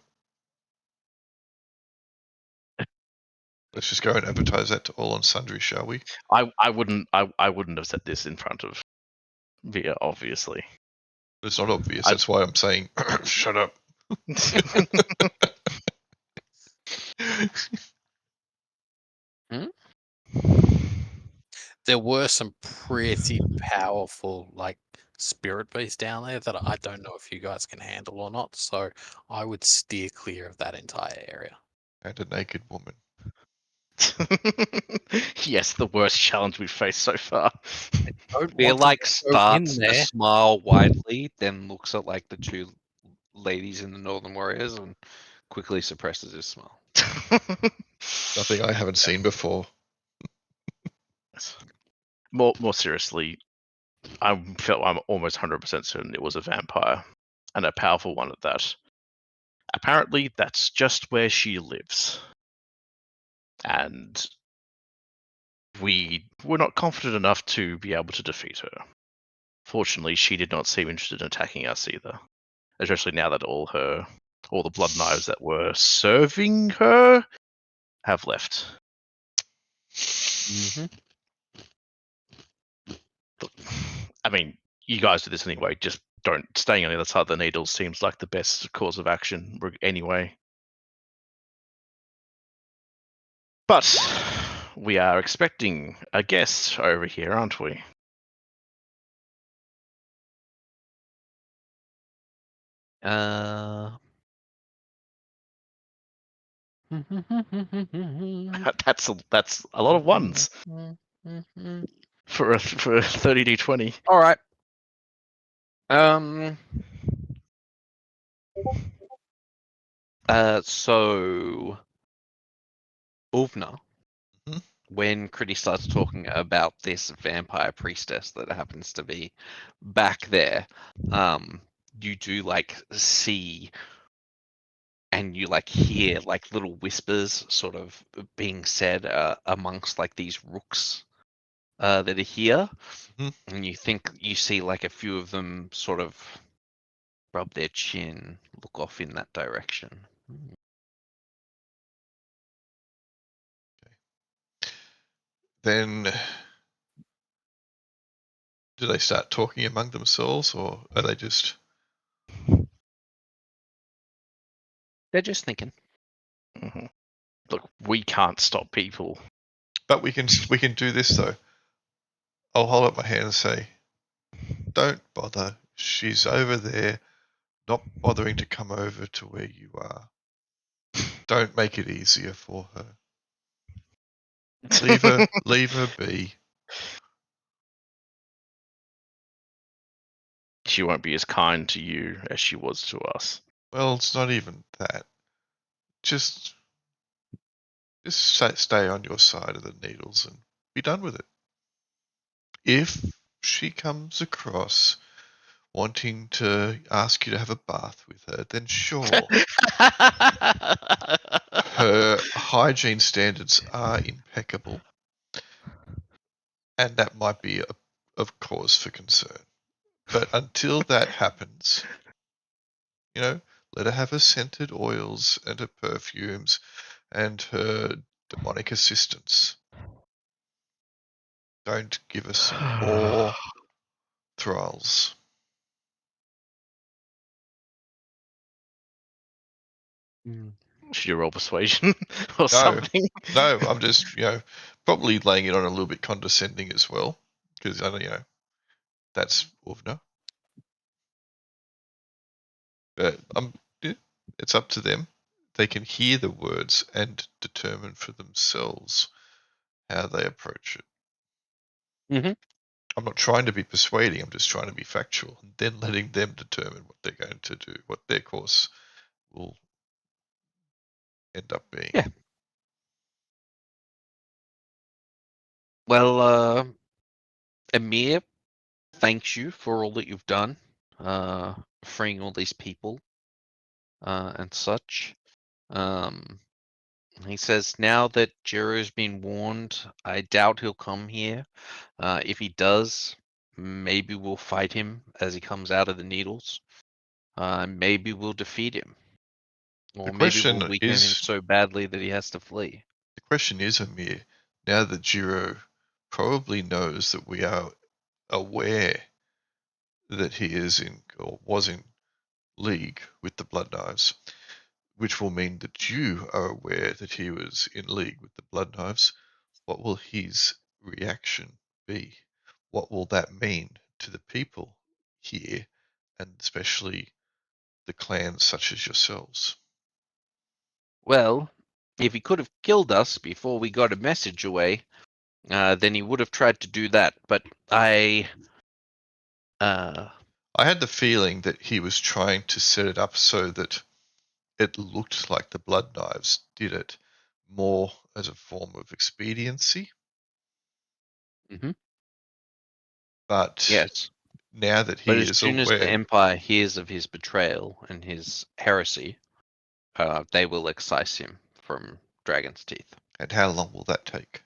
Let's just go and advertise that to all on sundry, shall we? I wouldn't have said this in front of Via, obviously. It's not obvious. That's why I'm saying, shut up. There were some pretty powerful, like, spirit beasts down there that I don't know if you guys can handle or not. So I would steer clear of that entire area. And a naked woman. Yes, the worst challenge we've faced so far. Don't Fear want to like go in starts to there. smile widely, then looks at like the two ladies in the Northern Warriors and quickly suppresses his smile. Nothing I haven't seen before. More seriously, I'm almost 100% certain it was a vampire, and a powerful one at that. Apparently, that's just where she lives. And we were not confident enough to be able to defeat her. Fortunately, she did not seem interested in attacking us either. Especially now that all the blood knives that were serving her have left. Mm-hmm. I mean, you guys do this anyway. Just don't staying on the other side of the needle seems like the best course of action anyway. But we are expecting a guest over here, aren't we? That's a lot of ones for a 30d20. All right. So Åvna, Mhm. when Kridi starts talking about this vampire priestess that happens to be back there, you do like see and you like hear like little whispers sort of being said amongst like these rooks that are here, Mhm. and you think you see like a few of them sort of rub their chin, look off in that direction. Then do they start talking among themselves, or are they just? They're just thinking. Mm-hmm. Look, we can't stop people. But we can do this though. I'll hold up my hand and say, "Don't bother. She's over there, not bothering to come over to where you are. Don't make it easier for her. Leave her be." She won't be as kind to you as she was to us. Well, it's not even that. Just stay on your side of the needles and be done with it. If she comes across wanting to ask you to have a bath with her, then sure. Her hygiene standards are impeccable, and that might be of cause for concern. But until that happens, let her have her scented oils and her perfumes and her demonic assistants. Don't give us some more thralls. Should you roll persuasion or No, something? no, I'm just, probably laying it on a little bit condescending as well, because I know, that's Åvna. But it's up to them. They can hear the words and determine for themselves how they approach it. Mm-hmm. I'm not trying to be persuading, I'm just trying to be factual, and then letting them determine what they're going to do, what their course will end up being. Yeah. Well, Emir thanks you for all that you've done, freeing all these people and such. He says now that Jiro's been warned, I doubt he'll come here. If he does, maybe we'll fight him as he comes out of the needles. Maybe we'll defeat him. Or The maybe we'll question weaken him is, so badly that he has to flee. Amir, now that Jiro probably knows that we are aware that he is in, or was in, league with the Bloodknives, which will mean that you are aware that he was in league with the Bloodknives, what will his reaction be? What will that mean to the people here, and especially the clans such as yourselves? Well, if he could have killed us before we got a message away, then he would have tried to do that. But I had the feeling that he was trying to set it up so that it looked like the Bloodknives did it more as a form of expediency. Mhm. But Yes. now that But he as is soon as the aware, Empire hears of his betrayal and his heresy, they will excise him from Dragon's Teeth. and how long will that take?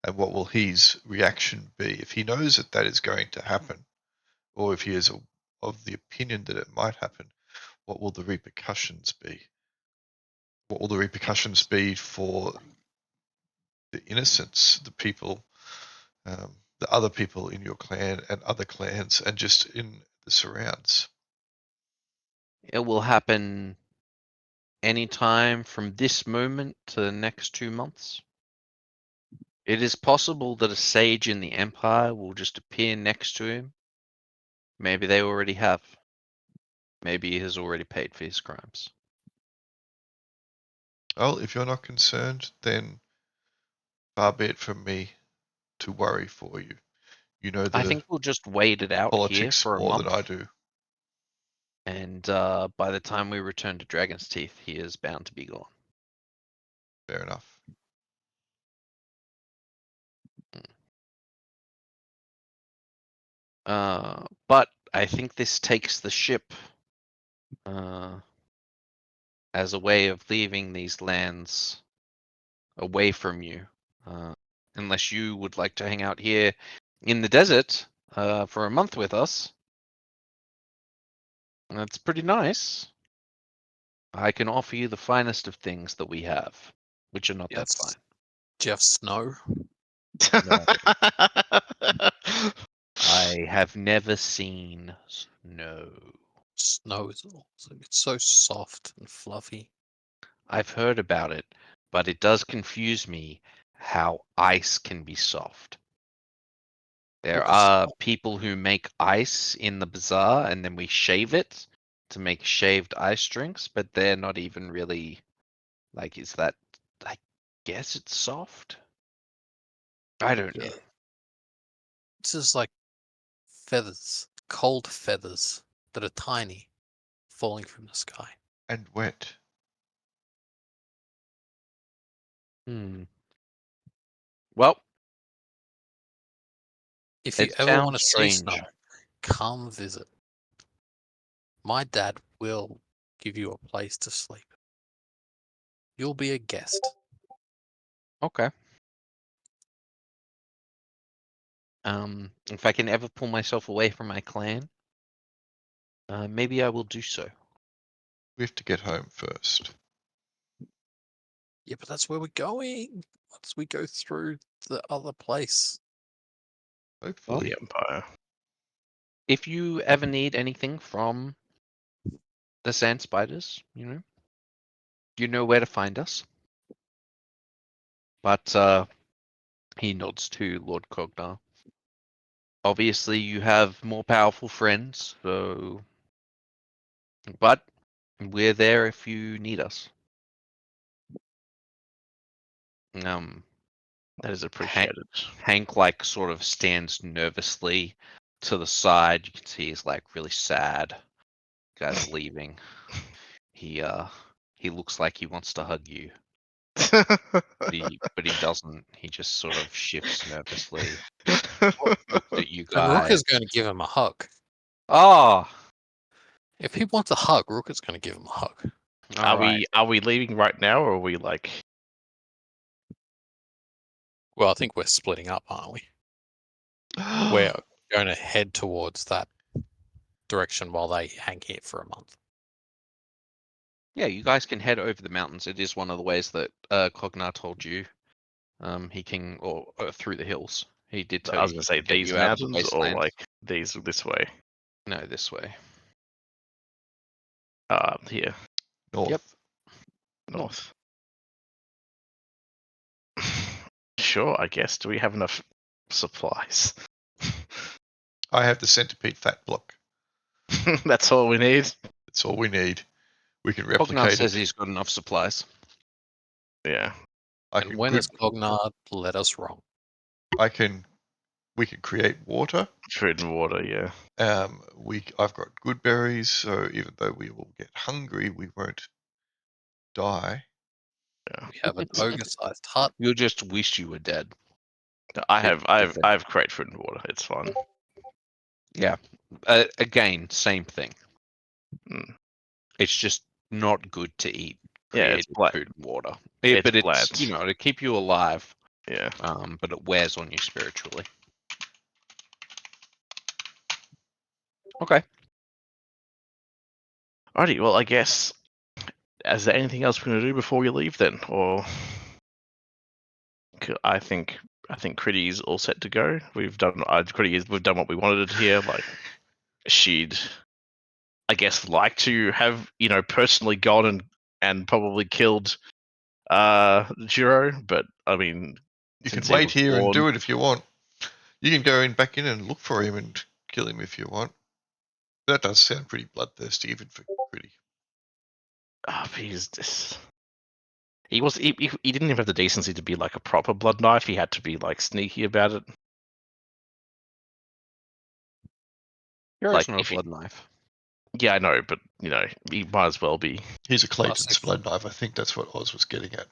And what will his reaction be if he knows that that is going to happen, or if he is of the opinion that it might happen? What will the repercussions be? What will the repercussions be for the innocents, the people, the other people in your clan and other clans, and just in the surrounds? It will happen any time from this moment to the next 2 months. It is possible that a sage in the Empire will just appear next to him. Maybe they already have. Maybe he has already paid for his crimes. Well, if you're not concerned, then far be it from me to worry for you. You know I the think we'll just wait it out here politics for a more month. than I do. And by the time we return to Dragon's Teeth, he is bound to be gone. Fair enough. But I think this takes the ship as a way of leaving these lands away from you. Unless you would like to hang out here in the desert for a month with us. That's pretty nice. I can offer you the finest of things that we have, which are not that Yes. fine. Jeff Snow. No. I have never seen snow. Snow is awesome. It's so soft and fluffy. I've heard about it, but it does confuse me how ice can be soft. There Well, it's are not- people who make ice in the bazaar and then we shave it to make shaved ice drinks, but they're not even really like, is that, I guess it's soft? I don't know. Yeah. It's just like feathers, cold feathers that are tiny, falling from the sky. And wet. Well, If you it ever want sounds to see strange. snow, come visit. My dad will give you a place to sleep. You'll be a guest. Okay. If I can ever pull myself away from my clan, maybe I will do so. We have to get home first. Yeah, but that's where we're going. Once we go through the other place. Hopefully. The Empire. If you ever need anything from the Sand Spiders, you know where to find us. But he nods to Lord Cognar. Obviously, you have more powerful friends, so. But we're there if you need us. That is appreciated. Hank like sort of stands nervously to the side. You can see he's like really sad. You guys are leaving. He looks like he wants to hug you, but he doesn't. He just sort of shifts nervously. Looks at you And Rook guys. is going to give him a hug. Oh, If he wants a hug, Rook is going to give him a hug. all right. Are we leaving right now, or are we like? Well, I think we're splitting up, aren't we? We're going to head towards that direction while they hang here for a month. Yeah, you guys can head over the mountains. It is one of the ways that Cognar told you. He can, or through the hills. He did tell I was you gonna he say can get these you out of the mountains, or wasteland. like these this way. No, this way. Here, North. Yep. north. Sure, I guess. Do we have enough supplies. I have the centipede fat block. That's all we need. That's all we need. We can Cognar replicate says it. he's got enough supplies. Yeah. I And can when grip, is Cognar led us wrong? we can create water. Food and water, yeah. I've got good berries, so even though we will get hungry, we won't die. We have an ogre-sized hut. You'll just wish you were dead. I If- have great food and water. It's fine. Yeah. Again, same thing. Mm. It's just not good to eat Yeah, it's created bland. food and water. It's But it's bland. to keep you alive. Yeah. But it wears on you spiritually. Okay. Alrighty, well I guess is there anything else we're gonna do before we leave then? Or I think Kridi's all set to go. We've done we've done what we wanted here. Like she'd I guess like to have, personally gone and probably killed Jiro, but I mean You can since he wait was here and born- do it if you want. You can go back in and look for him and kill him if you want. That does sound pretty bloodthirsty, even for Kridi. he's just he didn't even have the decency to be like a proper blood knife. He had to be like sneaky about it. You're Like, not a if he- blood knife. Yeah, I know, but he might as well be. He's a Clayton's if- blood knife. I think that's what Oz was getting at.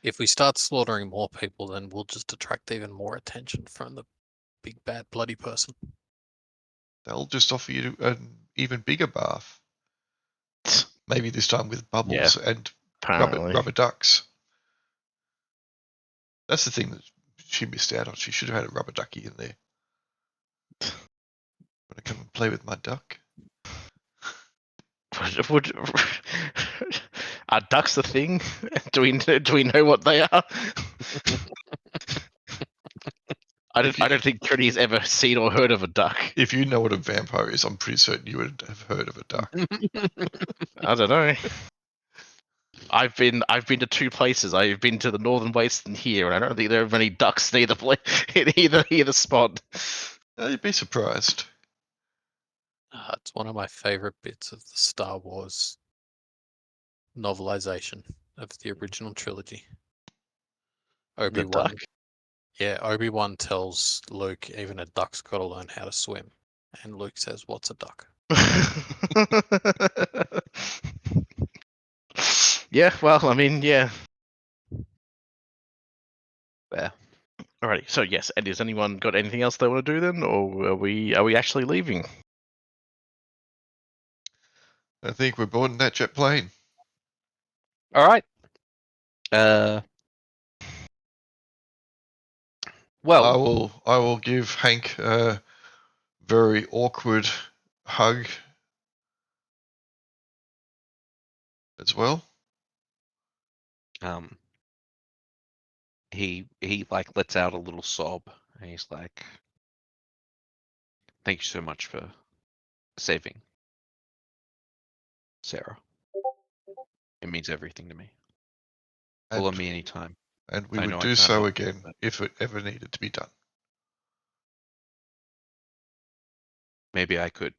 If we start slaughtering more people, then we'll just attract even more attention from the big bad bloody person. They'll just offer you an even bigger bath. Maybe this time with bubbles and Apparently, rubber ducks. That's the thing that she missed out on. She should have had a rubber ducky in there. Want to come and play with my duck? Are ducks a thing? Do we know what they are? I don't think Kridi's ever seen or heard of a duck. If you know what a vampire is, I'm pretty certain you would have heard of a duck. I don't know. I've been to two places. I've been to the northern waste and here, and I don't think there are many ducks in either spot. You'd be surprised. It's one of my favorite bits of the Star Wars novelization of the original trilogy. Obi-Wan. duck. Yeah, Obi-Wan tells Luke even a duck's got to learn how to swim. And Luke says, "What's a duck?" Yeah, well, I mean, yeah. Fair. Alrighty, so yes, and has anyone got anything else they want to do then, or are we actually leaving? I think we're boarding that jet plane. All right. Well, I will give Hank a very awkward hug as well. he like lets out a little sob, and he's like, "Thank you so much for saving Sarah. It means everything to me. Call on me anytime." And we I would know I do can't so help you, again but- if it ever needed to be done. Maybe I could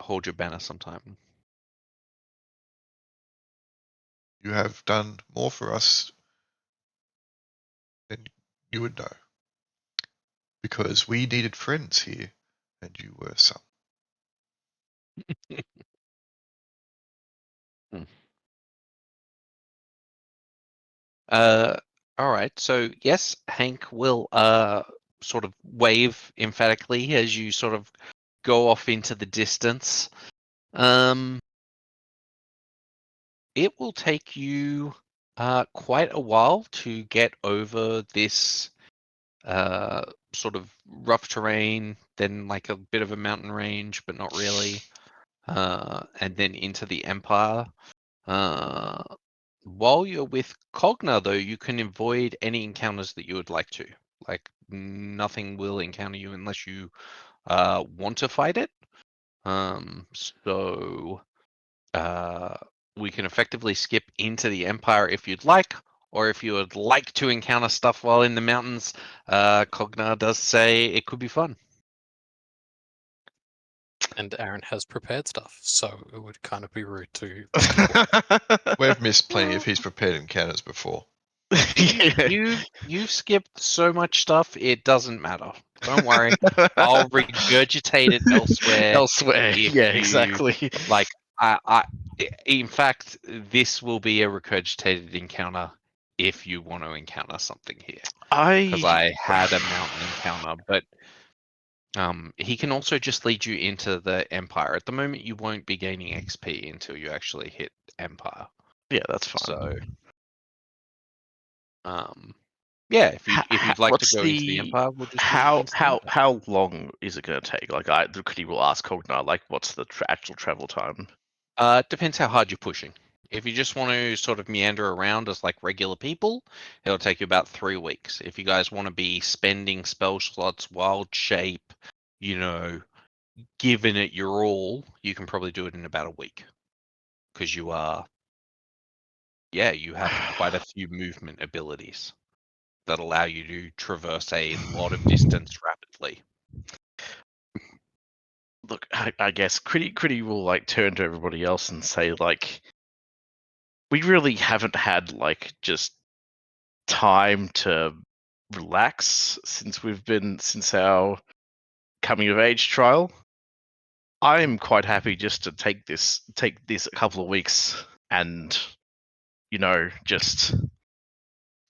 hold your banner sometime. You have done more for us than you would know. Because we needed friends here, and you were some. All right. So yes, Hank will sort of wave emphatically as you sort of go off into the distance. It will take you quite a while to get over this sort of rough terrain, then like a bit of a mountain range, but not really, and then into the Empire. While you're with Cognar, though, you can avoid any encounters that you would like to. Like, nothing will encounter you unless you want to fight it. So we can effectively skip into the Empire if you'd like, or if you would like to encounter stuff while in the mountains, Cognar does say it could be fun. And Aaron has prepared stuff, so it would kind of be rude to. We've missed plenty of his prepared encounters before. You've skipped so much stuff, it doesn't matter. Don't worry. I'll regurgitate it elsewhere. Elsewhere, if yeah, you- exactly. Like, in fact, this will be a regurgitated encounter if you want to encounter something here. Because I had a mountain encounter, but he can also just lead you into the Empire. At the moment, you won't be gaining XP until you actually hit Empire. Yeah, that's fine. So, yeah, if you'd like to what's go into the Empire, we'll just move how into the Empire. how long is it going to take? Like, the Kridi will ask Cognar, like, what's the actual travel time? It depends how hard you're pushing. If you just want to sort of meander around as like regular people, it'll take you about 3 weeks. If you guys want to be spending spell slots, wild shape, giving it your all, you can probably do it in about a week. Because you have quite a few movement abilities that allow you to traverse a lot of distance rapidly. Look, I guess Kridi will like turn to everybody else and say, like, we really haven't had like just time to relax since our coming of age trial. I'm quite happy just to take this a couple of weeks and just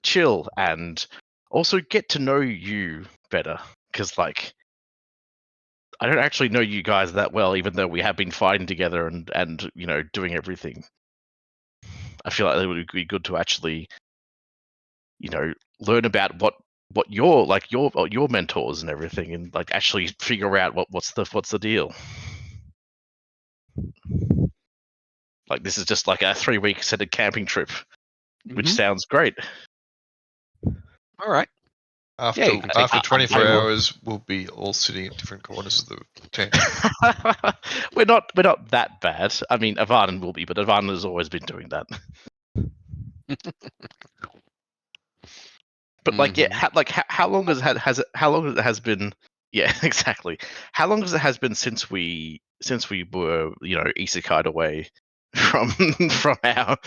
chill and also get to know you better, because like I don't actually know you guys that well, even though we have been fighting together and doing everything. I feel like it would be good to actually learn about what your like your mentors and everything, and like actually figure out what's the deal. Like, this is just like a 3-week extended camping trip, which sounds great. All right. After you can take after that 24 unpaid. hours, we'll be all sitting in different corners of the tent. we're not that bad. I mean, Afanen will be, but Afanen has always been doing that. But like, yeah, how long how long has it been? Yeah, exactly. How long has it been since we were isekai'd away from our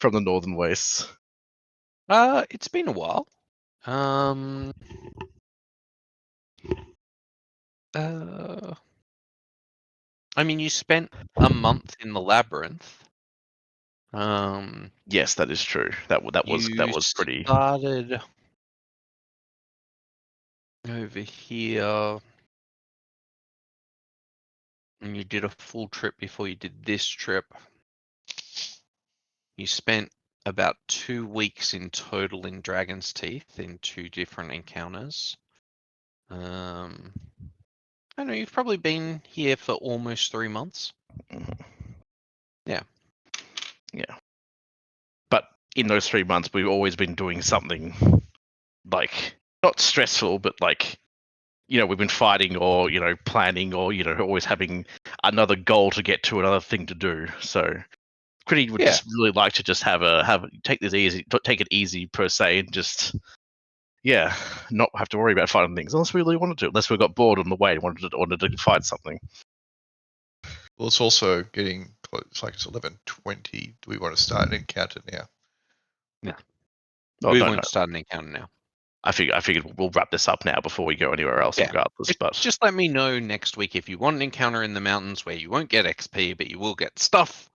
from the northern wastes? It's been a while. I mean, you spent a month in the labyrinth. Yes, that is true. That was pretty. Started over here, and you did a full trip before you did this trip. You spent about 2 weeks in total in Dragon's Teeth in 2 different encounters. I don't know, you've probably been here for almost 3 months. Yeah. But in those 3 months, we've always been doing something, like, not stressful, but like, we've been fighting or planning or always having another goal to get to, another thing to do. So Kridi would just really like to just take it easy per se, and just not have to worry about fighting things unless we really wanted to, unless we got bored on the way and wanted to fight something. Well, it's also getting close. It's like it's 11:20. Do we want to start an encounter now? Oh, We no, won't start an encounter now. I figured we'll wrap this up now before we go anywhere else, regardless. But just let me know next week if you want an encounter in the mountains where you won't get XP, but you will get stuff,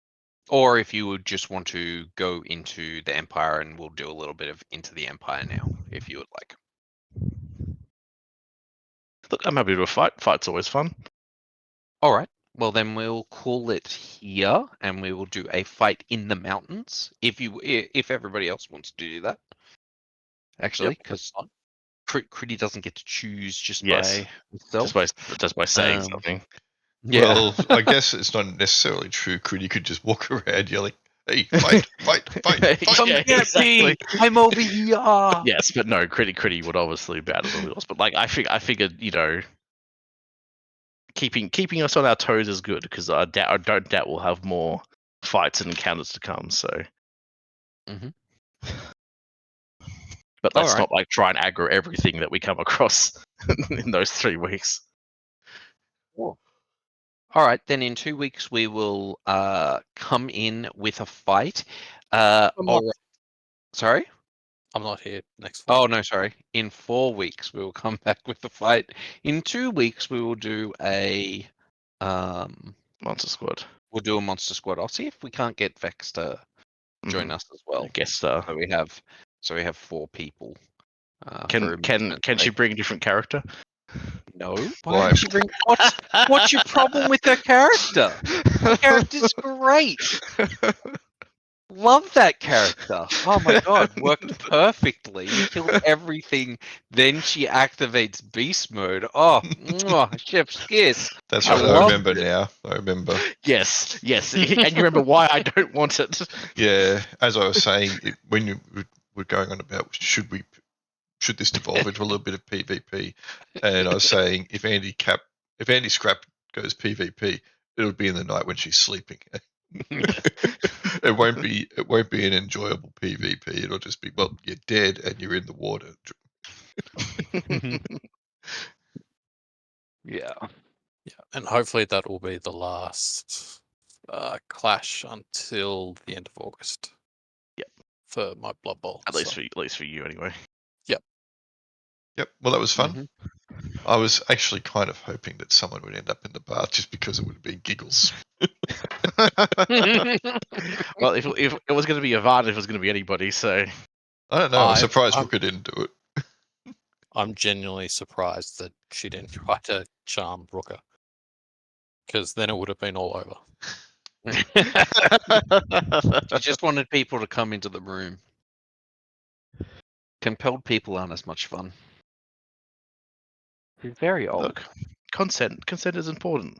or if you would just want to go into the Empire, and we'll do a little bit of into the Empire now, if you would like. Look, I'm happy to do a fight. Fight's always fun. All right. Well, then we'll call it here, and we will do a fight in the mountains. If everybody else wants to do that, actually, because Kridi doesn't get to choose just by himself. Just by saying something. Yeah. Well, I guess it's not necessarily true. Kridi could just walk around yelling, "Hey, fight, fight, fight, fight!" Come get me! I'm over here. Yes, but no, Kridi would obviously battle the wheels. But like, I figured, keeping us on our toes is good, because I don't doubt we'll have more fights and encounters to come. So, But let's Alright. not like try and aggro everything that we come across in those 3 weeks. All right, then in 2 weeks we will come in with a fight. Sorry? I'm not here next week. Oh no, sorry. In 4 weeks we will come back with a fight. In 2 weeks we will do a Monster Squad. we'll do a monster squad. I'll see if we can't get Vex to join us as well. I guess So we have 4 people. Can she bring a different character? No. Why? Why would she bring what's your problem with her character? Her character's great. Love that character. Oh my god, worked perfectly. Killed everything. Then she activates beast mode. Oh, chef's kiss. That's I right. I loved remember it. now. I remember. Yes. And you remember why I don't want it. Yeah, as I was saying, when you were going on about should this devolve into a little bit of PvP, and I was saying if Andy Scrap goes PvP, it'll be in the night when she's sleeping. It won't be an enjoyable PvP. It'll just be, well, you're dead and you're in the water. Yeah. And hopefully that will be the last clash until the end of August. Yep. For my Blood Bowl. At least for you anyway. Yep. Well, that was fun. Mhm. I was actually kind of hoping that someone would end up in the bath just because it would have been giggles. Well, if it was going to be Åvna, if it was going to be anybody, so I don't know. I'm surprised Rukka didn't do it. I'm genuinely surprised that she didn't try to charm Rukka. Because then it would have been all over. She just wanted people to come into the room. Compelled people aren't as much fun. She's very old. Look, consent is important,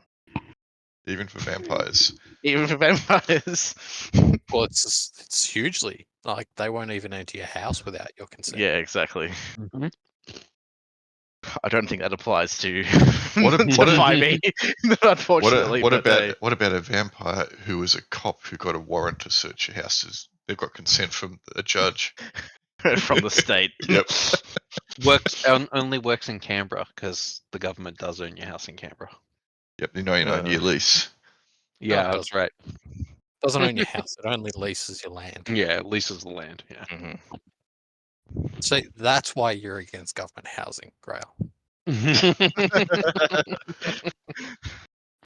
Even for vampires. even for vampires. Well, it's hugely like they won't even enter your house without your consent. Yeah, exactly. Mhm. I don't think that applies to What a- to what a- 5e, unfortunately. What but, about a vampire who was a cop who got a warrant to search your houses? They've got consent from a judge. from the state. Yep. Only works in Canberra because the government does own your house in Canberra. Yep. The 99-year lease. Yeah, it that's right. Doesn't own your house. It only leases your land. Yeah, it leases the land. Yeah. Mhm. See, that's why you're against government housing, Grail.